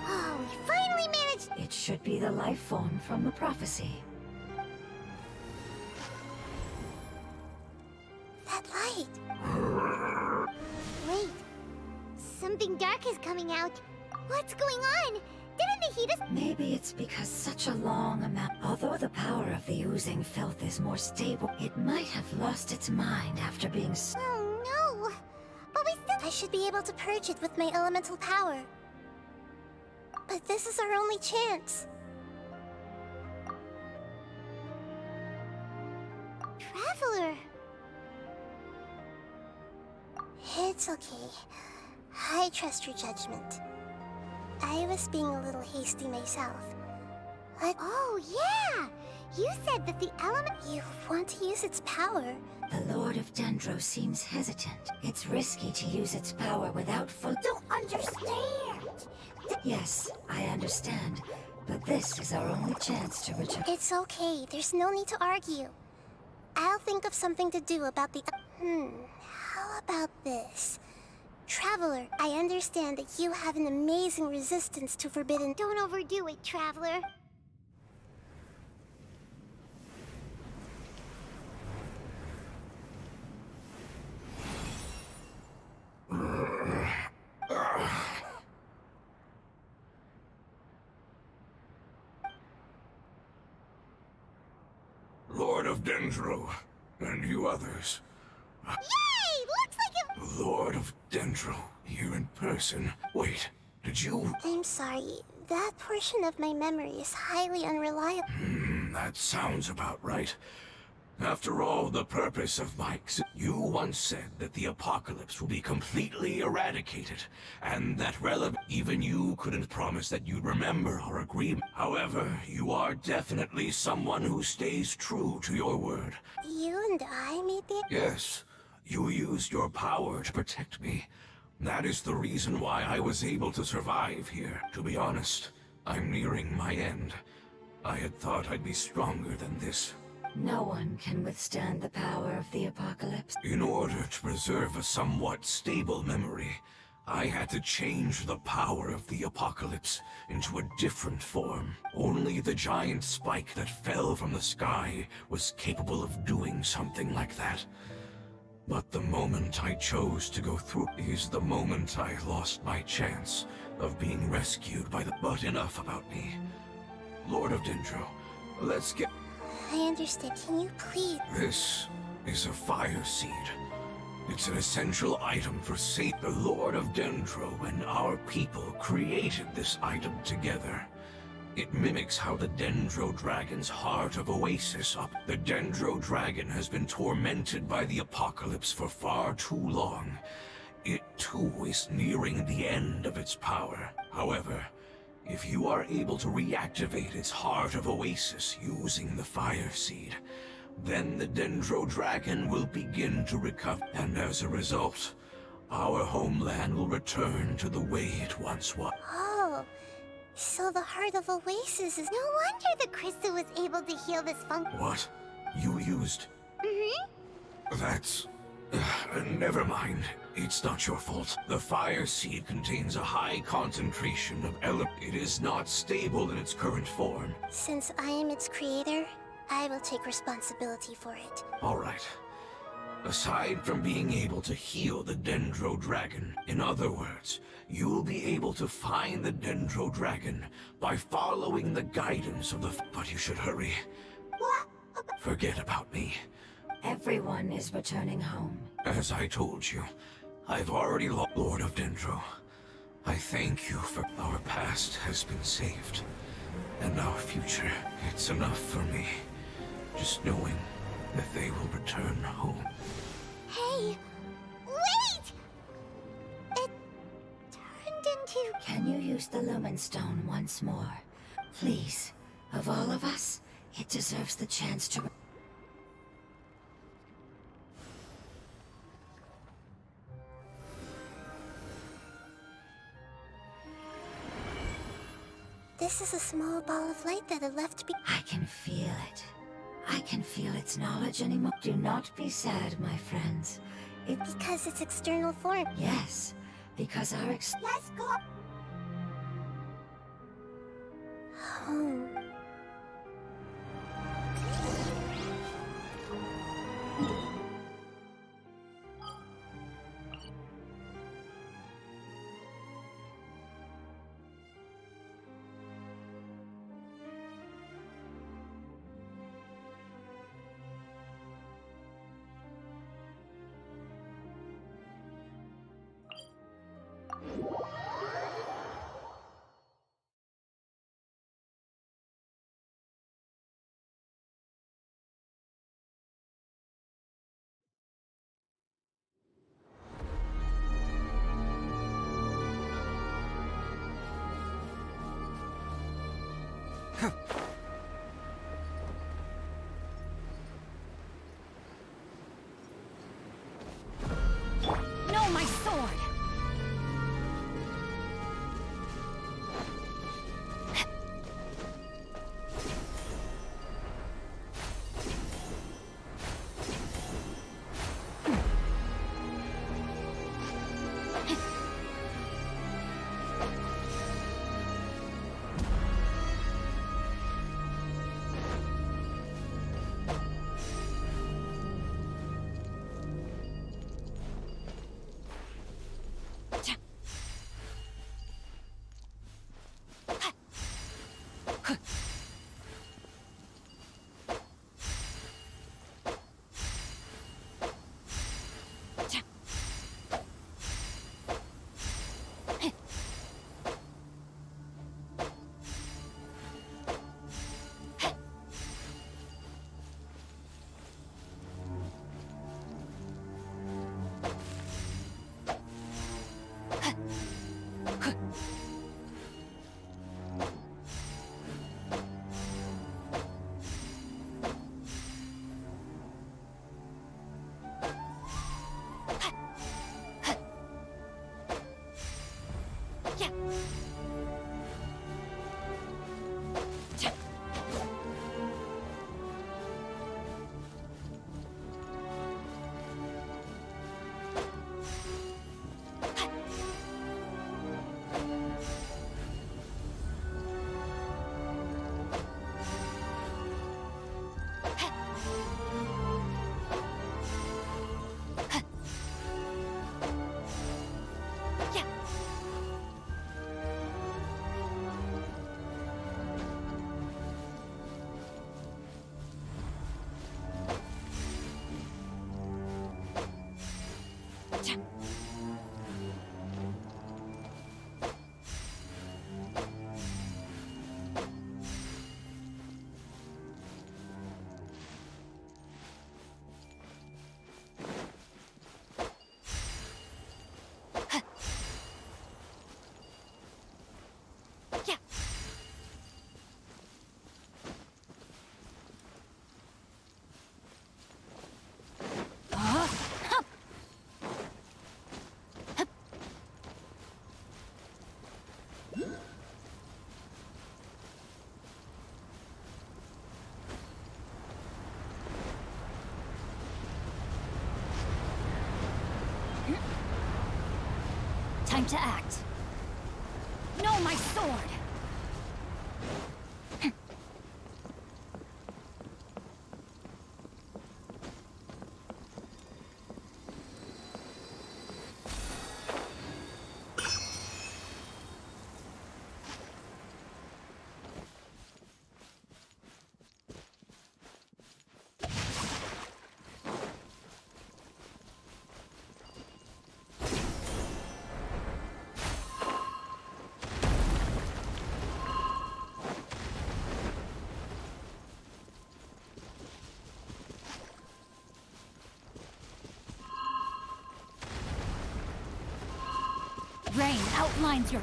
Oh, we finally managed... It should be the life form from the prophecy. That light. Wait, Something dark is coming out. What's going on? Didn't the heat us? Maybe it's because such a long amount. Although the power of the oozing filth is more stable, it might have lost its mind after being Oh no! But we still... I should be able to purge it with my elemental power. But this is our only chance. Traveler! It's okay. I trust your judgment. I was being a little hasty myself. Oh yeah! You said that the element... You want to use its power? The Lord of Dendro seems hesitant. It's risky to use its power without full... Don't understand! Yes, I understand. But this is our only chance to return. It's okay. There's no need to argue. I'll think of something to do about the... How about this? Traveler, I understand that you have an amazing resistance to forbidden... Don't overdo it, Traveler. Lord of Dendro, and you others. Yay! Looks like it... Lord of Dendro, here in person. Wait, did you... I'm sorry. That portion of my memory is highly unreliable. That sounds about right. After all, the purpose of you once said that the apocalypse will be completely eradicated, and that even you couldn't promise that you'd remember our agreement. However, you are definitely someone who stays true to your word. You and I made the... Yes, you used your power to protect me. That is the reason why I was able to survive here. To be honest, I'm nearing my end. I had thought I'd be stronger than this. No one can withstand the power of the apocalypse. In order to preserve a somewhat stable memory, I had to change the power of the apocalypse into a different form. Only the giant spike that fell from the sky was capable of doing something like that. But the moment I chose to go through is the moment I lost my chance of being rescued by the... But enough about me. Lord of Dendro, let's get... I understand. Can you please... This is a fire seed. It's an essential item for the Lord of Dendro and our people created this item together. It mimics how the Dendro Dragon's heart of Oasis up. The Dendro Dragon has been tormented by the apocalypse for far too long. It too is nearing the end of its power. However, if you are able to reactivate its heart of Oasis using the fire seed, then the Dendro Dragon will begin to recover, and as a result, our homeland will return to the way it once was. Oh, so the heart of Oasis is... No wonder the crystal was able to heal this funk... What? You used... That's... never mind. It's not your fault. The fire seed contains a high concentration of It is not stable in its current form. Since I am its creator, I will take responsibility for it. All right. Aside from being able to heal the Dendro Dragon, in other words, you'll be able to find the Dendro Dragon by following the guidance of the... But you should hurry. What? Forget about me. Everyone is returning home. As I told you, I've already lost Lord of Dendro. I thank you for our past has been saved. And our future, it's enough for me. Just knowing that they will return home. Hey! Wait! It turned into... Can you use the Lumen Stone once more? Please, of all of us, it deserves the chance to... This is a small ball of light that I left be... I can feel it. I can feel its knowledge anymore. Do not be sad, my friends. Because its external form... Yes, because our Let's go! Home. No, my sword! Time to act. No, my sword! Rain outlines your...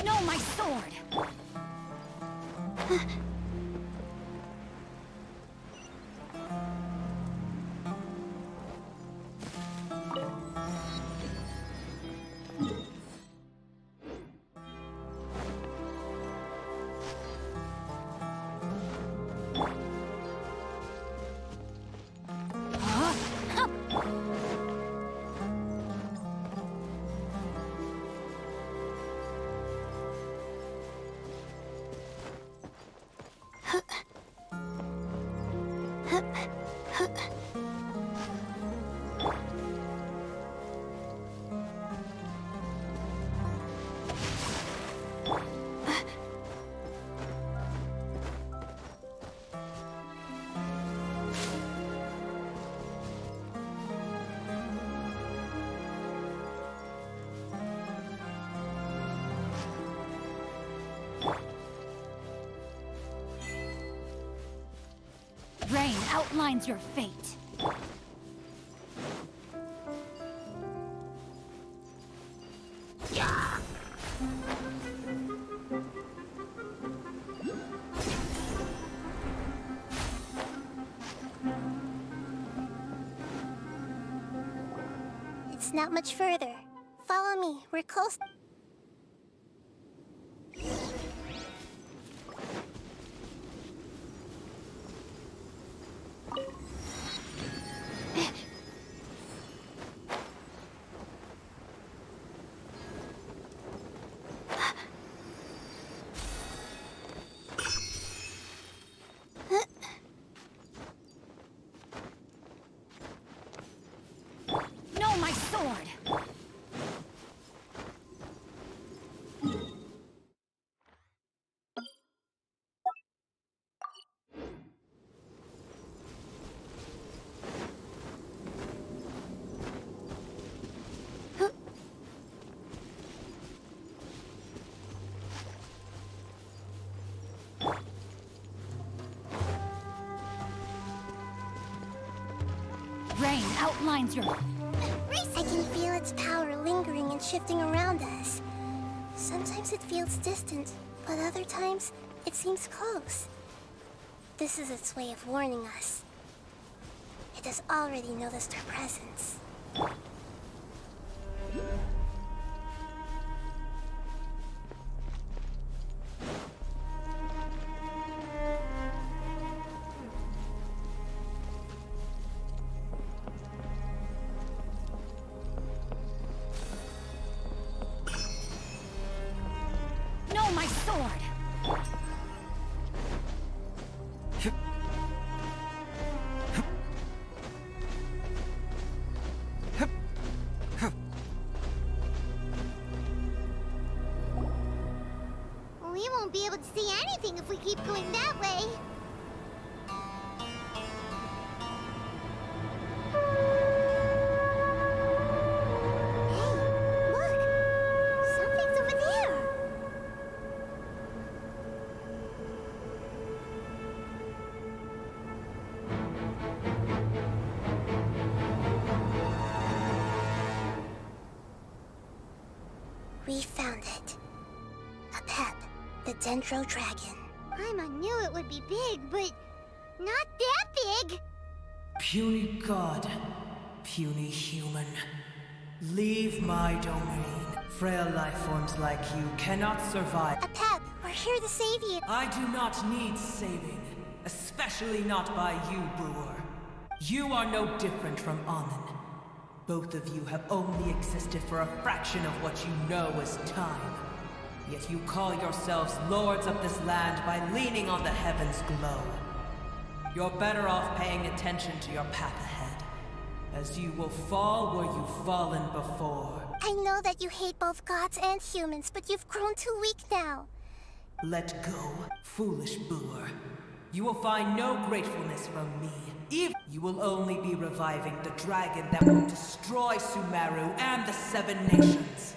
No, my sword! outlines your fate. It's not much further. Follow me. We're close. No, my sword! Rain outlines your... I can feel its power lingering and shifting around us. Sometimes it feels distant, but other times it seems close. This is its way of warning us. It has already noticed our presence. No, my sword! We won't be able to see anything if we keep going that way. Hey, look! Something's over there! We found it. A pep, the Dendro Dragon. Paimon knew it would be big, but not that big! Puny god, puny human. Leave my domain. Frail life forms like you cannot survive. A pep, we're here to save you. I do not need saving, especially not by you, Brewer. You are no different from Amun. Both of you have only existed for a fraction of what you know as time. Yet you call yourselves lords of this land by leaning on the heavens' glow. You're better off paying attention to your path ahead, as you will fall where you've fallen before. I know that you hate both gods and humans, but you've grown too weak now. Let go, foolish Brewer. You will find no gratefulness from me. Even you will only be reviving the dragon that will destroy Sumeru and the 7 nations.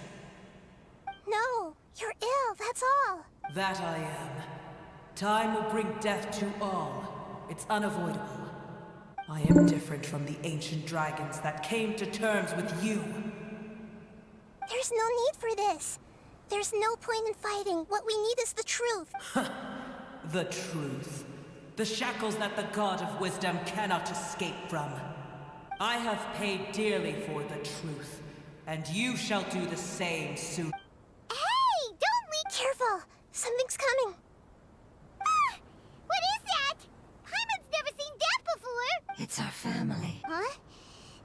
No, you're ill, that's all. That I am. Time will bring death to all. It's unavoidable. I am different from the ancient dragons that came to terms with you. There's no need for this. There's no point in fighting. What we need is the truth. The truth. The shackles that the God of Wisdom cannot escape from. I have paid dearly for the truth, and you shall do the same soon. Hey, don't leave! Careful, something's coming. Ah! What is that? Paimon's never seen that before! It's our family. Huh?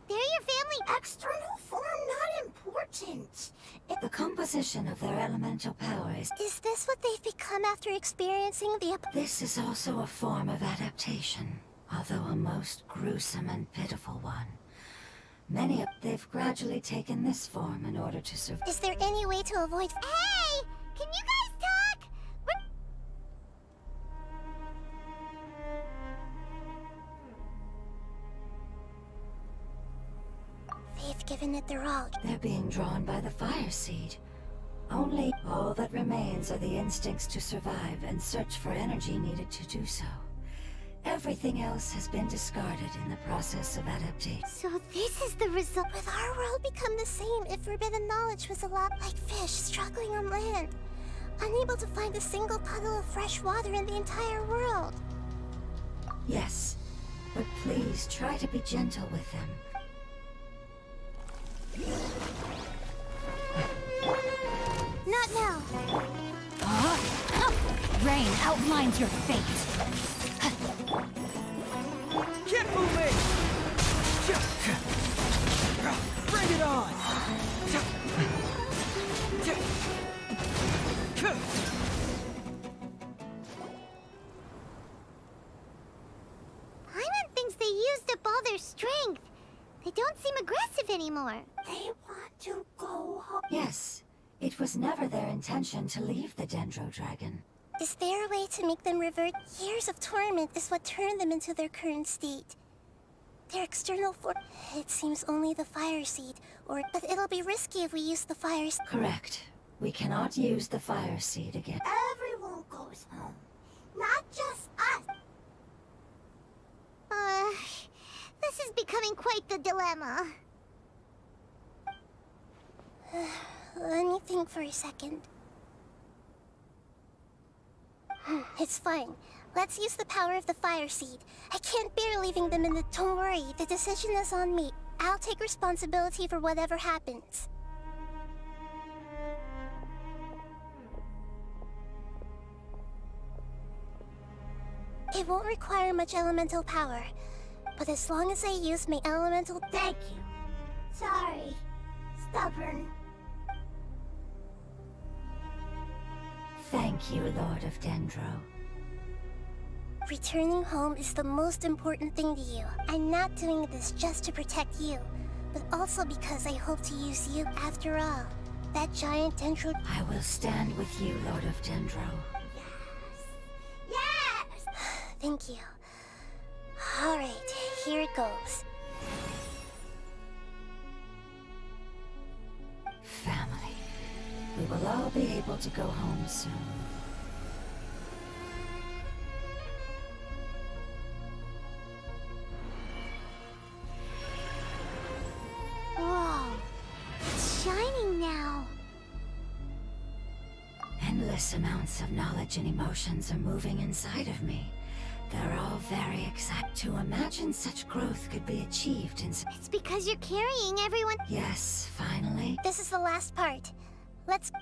They're your family? External form not important. The composition of their elemental powers. Is this what they've become after experiencing the... This is also a form of adaptation, although a most gruesome and pitiful one. Many of they've gradually taken this form in order to survive. Is there any way to avoid... Hey! Can you guys talk? They've given it their all. They're being drawn by the fire seed. Only all that remains are the instincts to survive and search for energy needed to do so. Everything else has been discarded in the process of adaptation. So this is the result. Would our world become the same if forbidden knowledge was allowed? Like fish struggling on land, unable to find a single puddle of fresh water in the entire world. Yes, but please try to be gentle with them. Not now. Rain outlines your fate. Get moving! Bring it on! Paimon thinks they used up all their strength. They don't seem aggressive anymore. They want to go home. Yes, it was never their intention to leave the Dendro Dragon. Is there a way to make them revert? Years of torment is what turned them into their current state. Their external force. It seems only the fire seed, but it'll be risky if we use the fire seed. Correct. We cannot use the fire seed again. Everyone goes home, not just us. This is becoming quite the dilemma. Let me think for a second. It's fine. Let's use the power of the fire seed. I can't bear leaving them in the... Don't worry, the decision is on me. I'll take responsibility for whatever happens. It won't require much elemental power, but as long as I use my elemental... Thank you. Sorry. Stubborn. Thank you, Lord of Dendro. Returning home is the most important thing to you. I'm not doing this just to protect you, but also because I hope to use you after all. That giant Dendro... I will stand with you, Lord of Dendro. Yes! Thank you. Alright, here it goes. Family. We will all be able to go home soon. Whoa. It's shining now. Endless amounts of knowledge and emotions are moving inside of me. They're all very exciting. To imagine such growth could be achieved in... It's because you're carrying everyone. Yes, finally. This is the last part. Let's...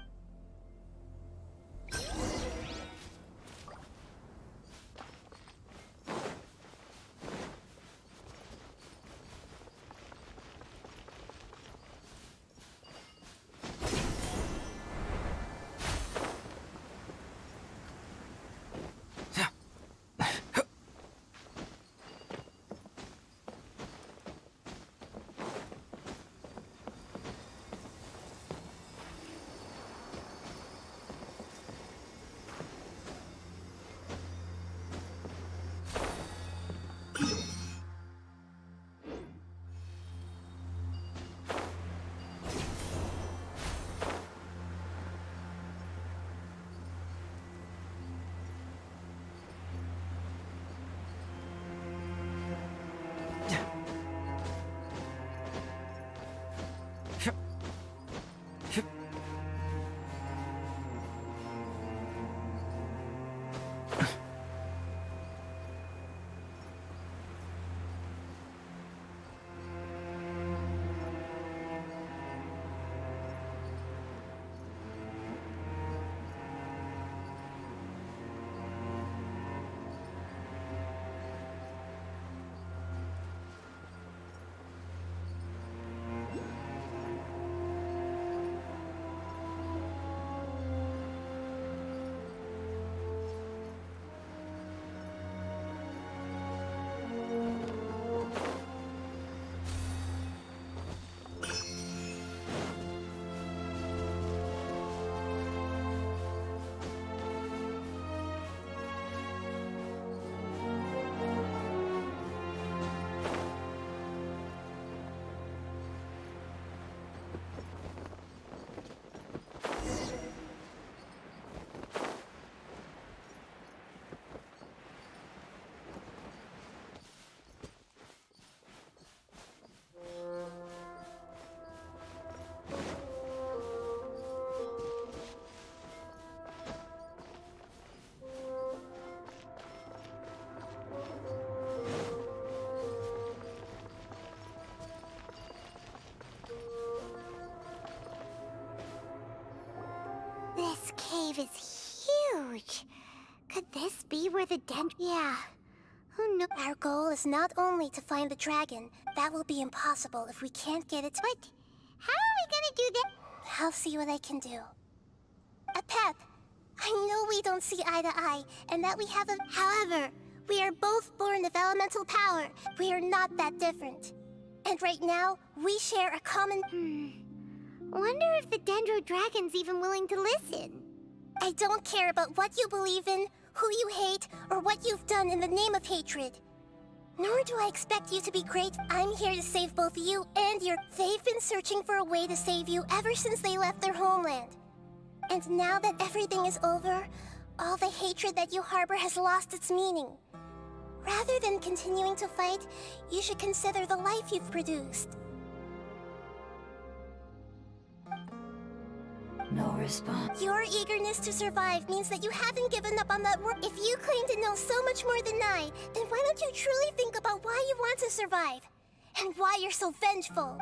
is huge. Could this be where the Yeah. Who knows? Our goal is not only to find the dragon. That will be impossible if we can't get it. But how are we gonna do that? I'll see what I can do. Pep, I know we don't see eye to eye, and that we have a... However, we are both born of elemental power. We are not that different. And right now, we share a common... Wonder if the Dendro Dragon's even willing to listen. I don't care about what you believe in, who you hate, or what you've done in the name of hatred. Nor do I expect you to be great. I'm here to save both you and your... They've been searching for a way to save you ever since they left their homeland. And now that everything is over, all the hatred that you harbor has lost its meaning. Rather than continuing to fight, you should consider the life you've produced. No response. Your eagerness to survive means that you haven't given up on that work. If you claim to know so much more than I, then why don't you truly think about why you want to survive? And why you're so vengeful?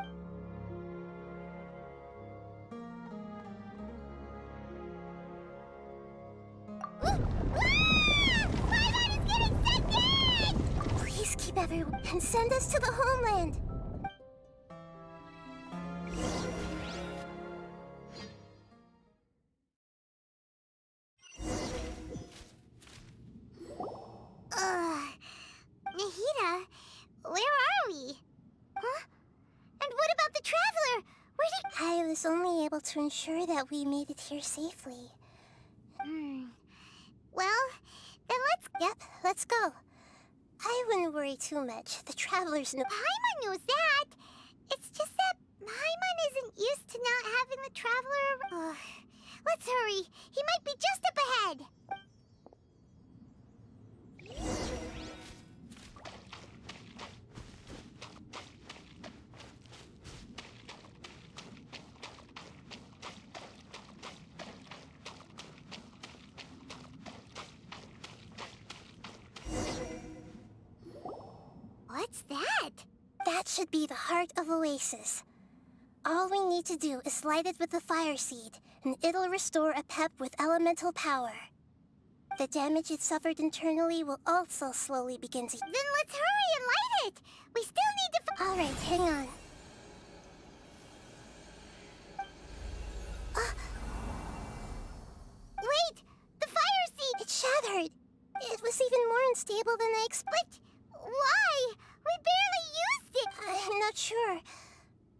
Paimon is getting scented! Please keep everyone and send us to the homeland. Nahida, where are we? Huh? And what about the Traveler? Where did... I was only able to ensure that we made it here safely. Well, then let's... Yep, let's go. I wouldn't worry too much. The Travelers know... Paimon knows that. It's just that Paimon isn't used to not having the Traveler... Let's hurry. He might be just up ahead. What's that? That should be the heart of Oasis. All we need to do is light it with the fire seed, and it'll restore a pep with elemental power. The damage it suffered internally will also slowly begin to... Then let's hurry and light it! We still need to... All right, hang on. Wait! The fire seed! It shattered! It was even more unstable than I expected. Why? We barely used it! I'm not sure.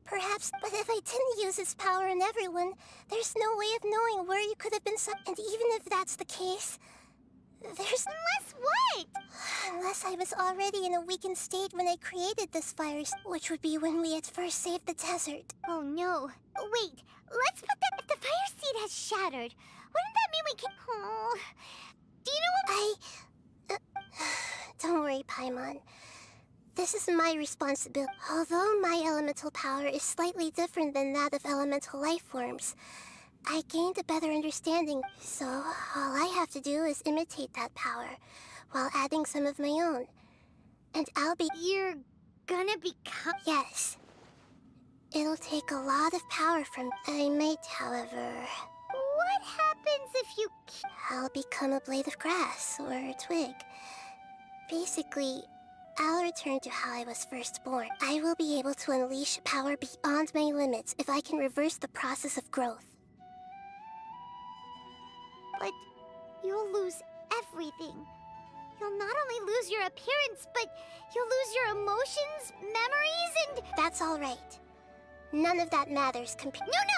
Perhaps, but if I didn't use its power on everyone, there's no way of knowing where you could have been And even if that's the case, there's... Unless what? Unless I was already in a weakened state when I created this virus, which would be when we had first saved the desert. Oh no. Wait, let's put that... If the fire seed has shattered, wouldn't that mean we can... Oh... Do you know what... Don't worry, Paimon. This is my responsibility. Although my elemental power is slightly different than that of elemental life forms, I gained a better understanding, so all I have to do is imitate that power, while adding some of my own. And I'll be... You're gonna become... Yes. It'll take a lot of power from... I might, however... What happens if you... I'll become a blade of grass, or a twig. Basically, I'll return to how I was first born. I will be able to unleash power beyond my limits if I can reverse the process of growth. But you'll lose everything. You'll not only lose your appearance, but you'll lose your emotions, memories, and... That's all right. None of that matters No,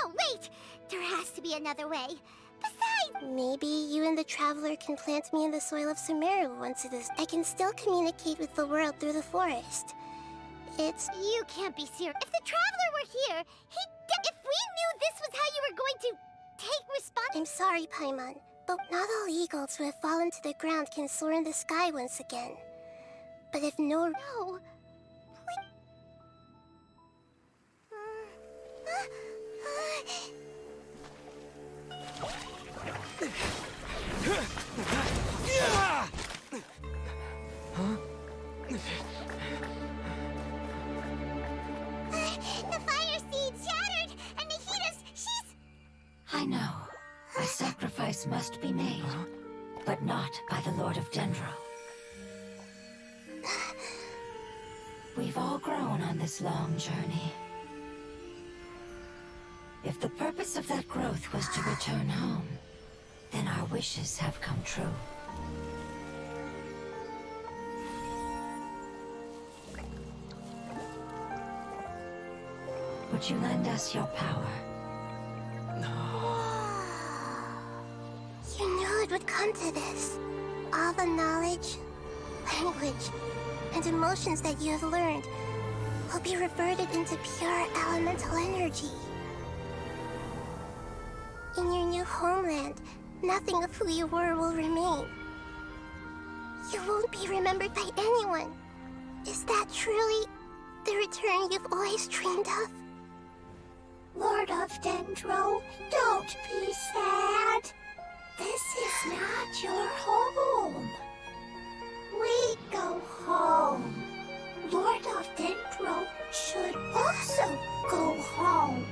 wait! There has to be another way. Besides... Maybe you and the Traveler can plant me in the soil of Sumeru once it is... I can still communicate with the world through the forest. It's... You can't be serious. If the Traveler were here, if we knew this was how you were going to take responsibility... I'm sorry, Paimon, but not all eagles who have fallen to the ground can soar in the sky once again. But if no... No. The fire seed shattered, and Nahida's... she's... I know. A sacrifice must but not by the Lord of Dendro. We've all grown on this long journey. If the purpose of that growth was to return home, then our wishes have come true. Would you lend us your power? You knew it would come to this. All the knowledge, language, and emotions that you have learned will be reverted into pure elemental energy. In your new homeland, nothing of who you were will remain. You won't be remembered by anyone. Is that truly the return you've always dreamed of? Lord of Dendro, don't be sad. This is not your home. We go home. Lord of Dendro should also go home.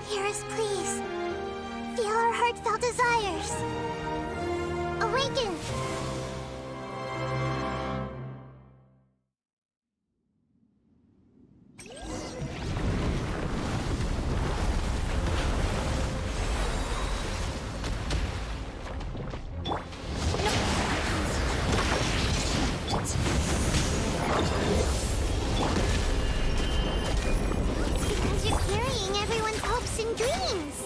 Hear us, please. Feel our heartfelt desires. Awaken! Because you're carrying everyone's hopes and dreams.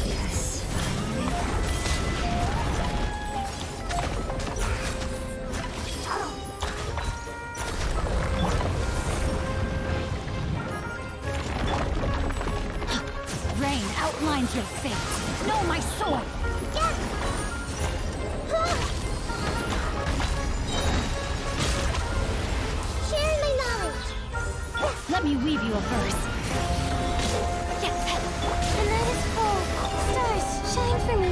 Yes, Rain outlines your fate. Know my sword. Share my knowledge. Let me weave you a verse. The night is cold. Stars, shine for me.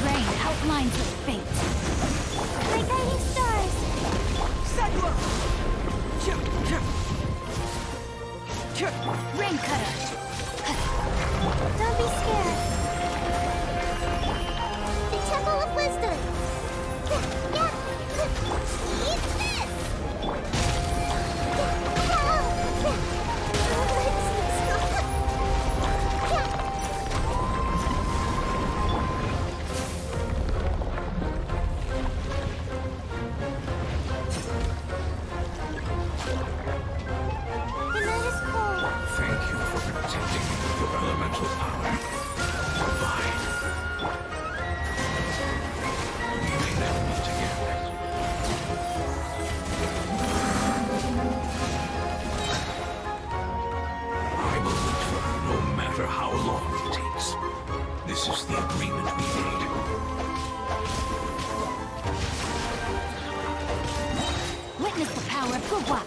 Rain outlines your fate. My guiding stars. Rain cutter. Don't be scared. The Temple of Wisdom. Eat this. The night is cold. Thank you for protecting me with your elemental power. Goodbye. We may never meet again. I will return no matter how long it takes. This is the agreement we made. Witness the power of Gugwa.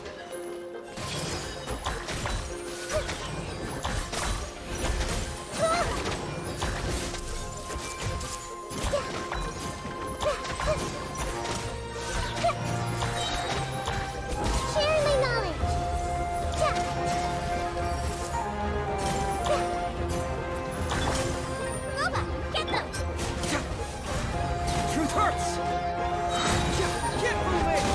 Share my knowledge. Loba, get them. Truth hurts! Get moving!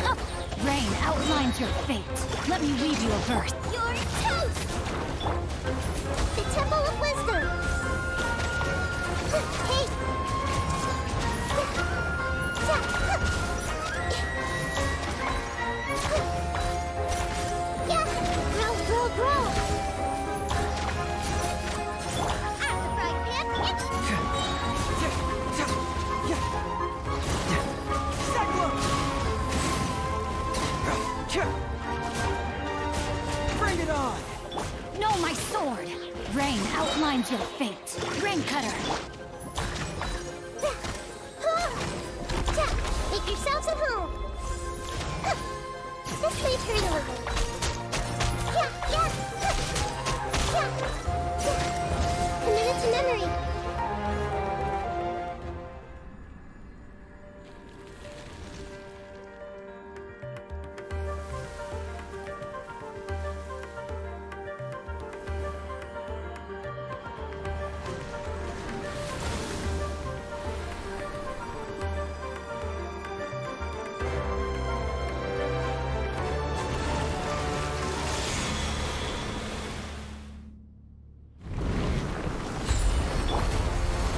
Huh? Rain outlines your fate. Let me weave you a verse. You're toast. The Temple of Wisdom. Hey. Yeah. Grow, grow, grow. I'm the frying pan. Bring it on! Know my sword. Rain outlines your fate. Rain cutter. Make yourselves at home. This may hurt a little. Commit it to memory.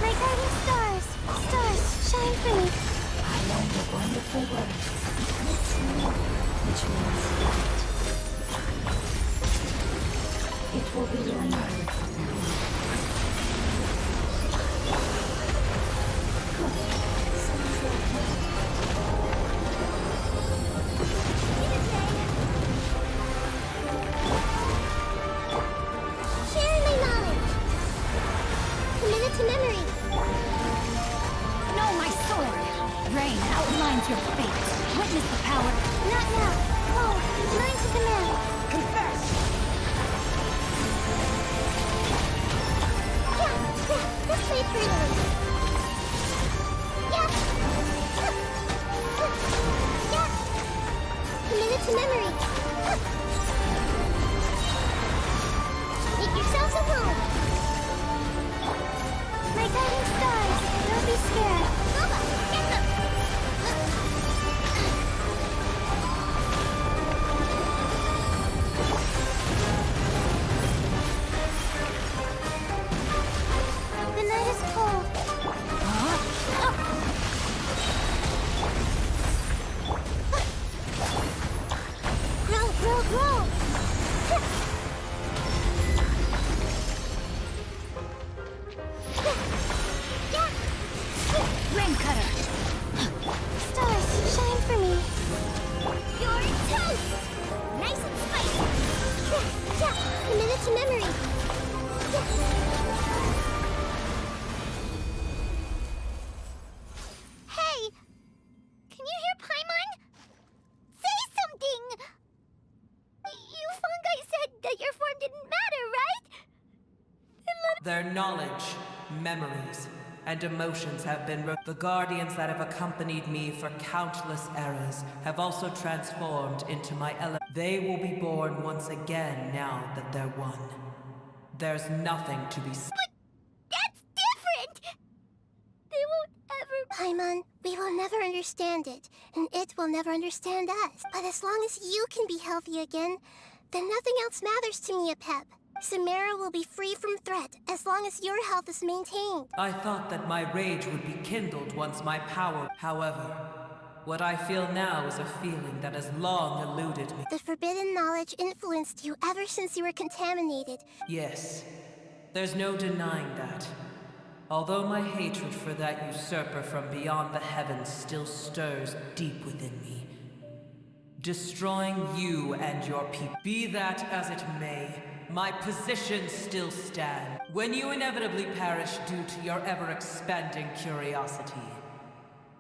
My guiding stars, stars, shine for me. I learned a wonderful word. It's niuna, which means light. It will be your mother from now on. Good. Sounds like me. Share my knowledge. Commit it to memory. No, my sword! Rain outlines your fate. Witness the power. Not now. Oh, mine to command. Confess! This way through them. Commit it to memory. Make yourselves at home. My guiding stars, don't be scared. Loba, get them! The night is cold. Grow, grow, grow! Rain cutter. Stars, shine for me. You're toast! Nice and spicy! Commit it to memory. Hey! Can you hear Paimon? Say something! You fungi said that your form didn't matter, right? Then let Their knowledge, memories, and emotions have been the guardians that have accompanied me for countless eras have also transformed into my They will be born once again now that they're one. There's nothing to be That's different! They won't ever... Paimon, we will never understand it, and it will never understand us. But as long as you can be healthy again, then nothing else matters to me, Apep. Samara will be free from threat as long as your health is maintained. I thought that my rage would be kindled once my power... However, what I feel now is a feeling that has long eluded me. The forbidden knowledge influenced you ever since you were contaminated. Yes, there's no denying that. Although my hatred for that usurper from beyond the heavens still stirs deep within me. Destroying you and your people. Be that as it may, my position still stands. When you inevitably perish due to your ever-expanding curiosity,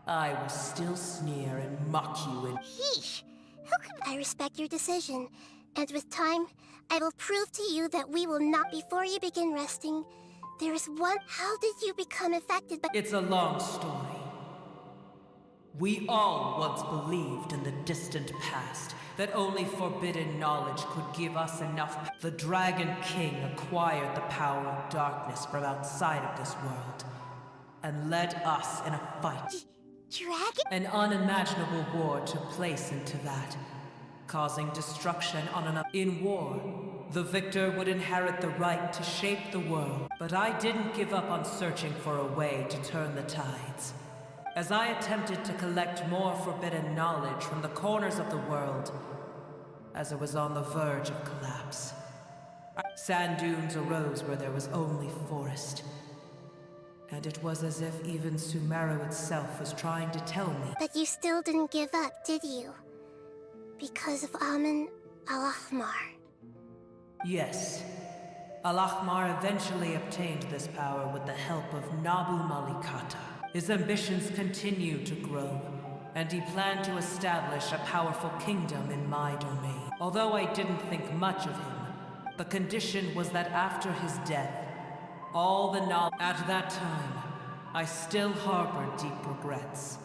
I will still sneer and mock you in... Yeesh! How come I respect your decision? And with time, I will prove to you that we will not before you begin resting. There is one... How did you become affected by... It's a long story. We all once believed in the distant past that only forbidden knowledge could give us enough. The Dragon King acquired the power of darkness from outside of this world and led us in a fight. Dragon? An unimaginable war took place into that, causing destruction on another. In war, the victor would inherit the right to shape the world. But I didn't give up on searching for a way to turn the tides. As I attempted to collect more forbidden knowledge from the corners of the world, as it was on the verge of collapse. Sand dunes arose where there was only forest. And it was as if even Sumeru itself was trying to tell me. But you still didn't give up, did you? Because of Amun al-Ahmar. Yes. Al-Ahmar eventually obtained this power with the help of Nabu Malikata. His ambitions continued to grow, and he planned to establish a powerful kingdom in my domain. Although I didn't think much of him, the condition was that after his death, all the knowledge... At that time, I still harbored deep regrets.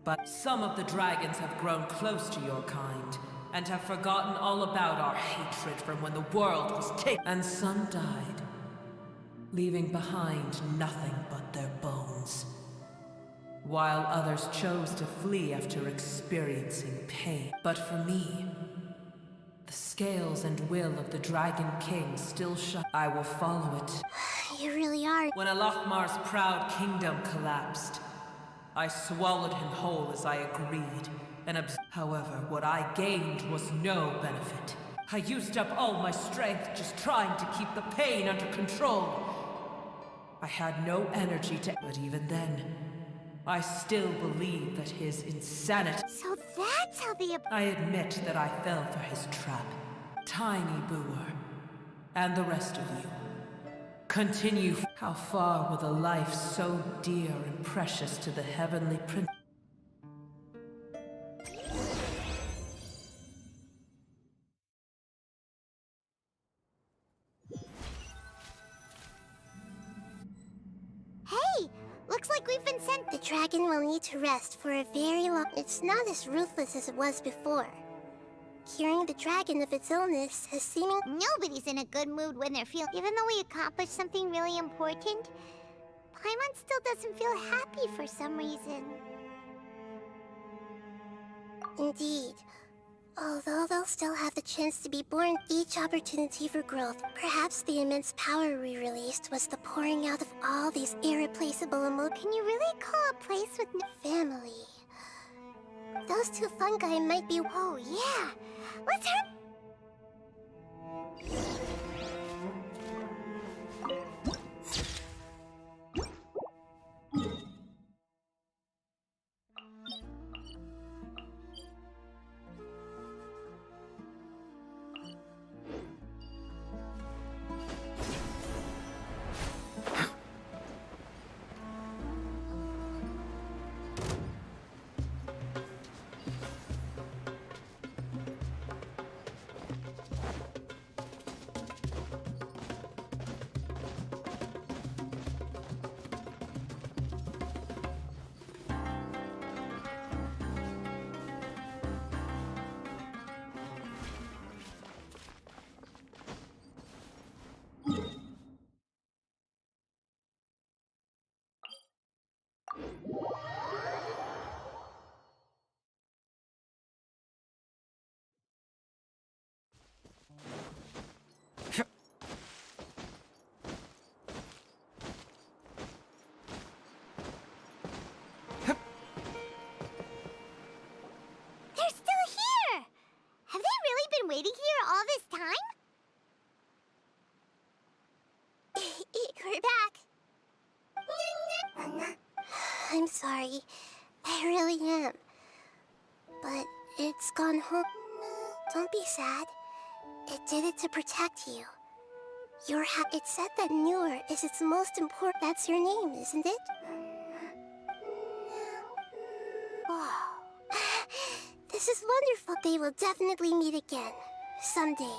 But some of the dragons have grown close to your kind, and have forgotten all about our hatred from when the world was taken. And some died, leaving behind nothing but their bones. While others chose to flee after experiencing pain. But for me, the scales and will of the Dragon King still shine. I will follow it. You really are. When Al-Ahmar's proud kingdom collapsed, I swallowed him whole as I agreed, and however, what I gained was no benefit. I used up all my strength just trying to keep the pain under control. I had no energy to... But even then, I still believe that his insanity... So that's how the... I admit that I fell for his trap. Tiny Boer, and the rest of you. Continue. How far will a life so dear and precious to the Heavenly Prince... Hey! Looks like we've been sent... The dragon will need to rest for a very long... It's not as ruthless as it was before. Curing the dragon of its illness has seeming... Nobody's in a good mood when they're feeling... Even though we accomplished something really important, Paimon still doesn't feel happy for some reason. Indeed. Although they'll still have the chance to be born, each opportunity for growth, perhaps the immense power we released was the pouring out of all these irreplaceable emotions. Can you really call a place with Family. Those two fungi might be... Oh, yeah! Let's hurry... Waiting here all this time? We're back. I'm sorry. I really am. But it's gone home. Don't be sad. It did it to protect you. It said that Newer is its most important... That's your name, isn't it? Oh. This is wonderful. They will definitely meet again. Someday.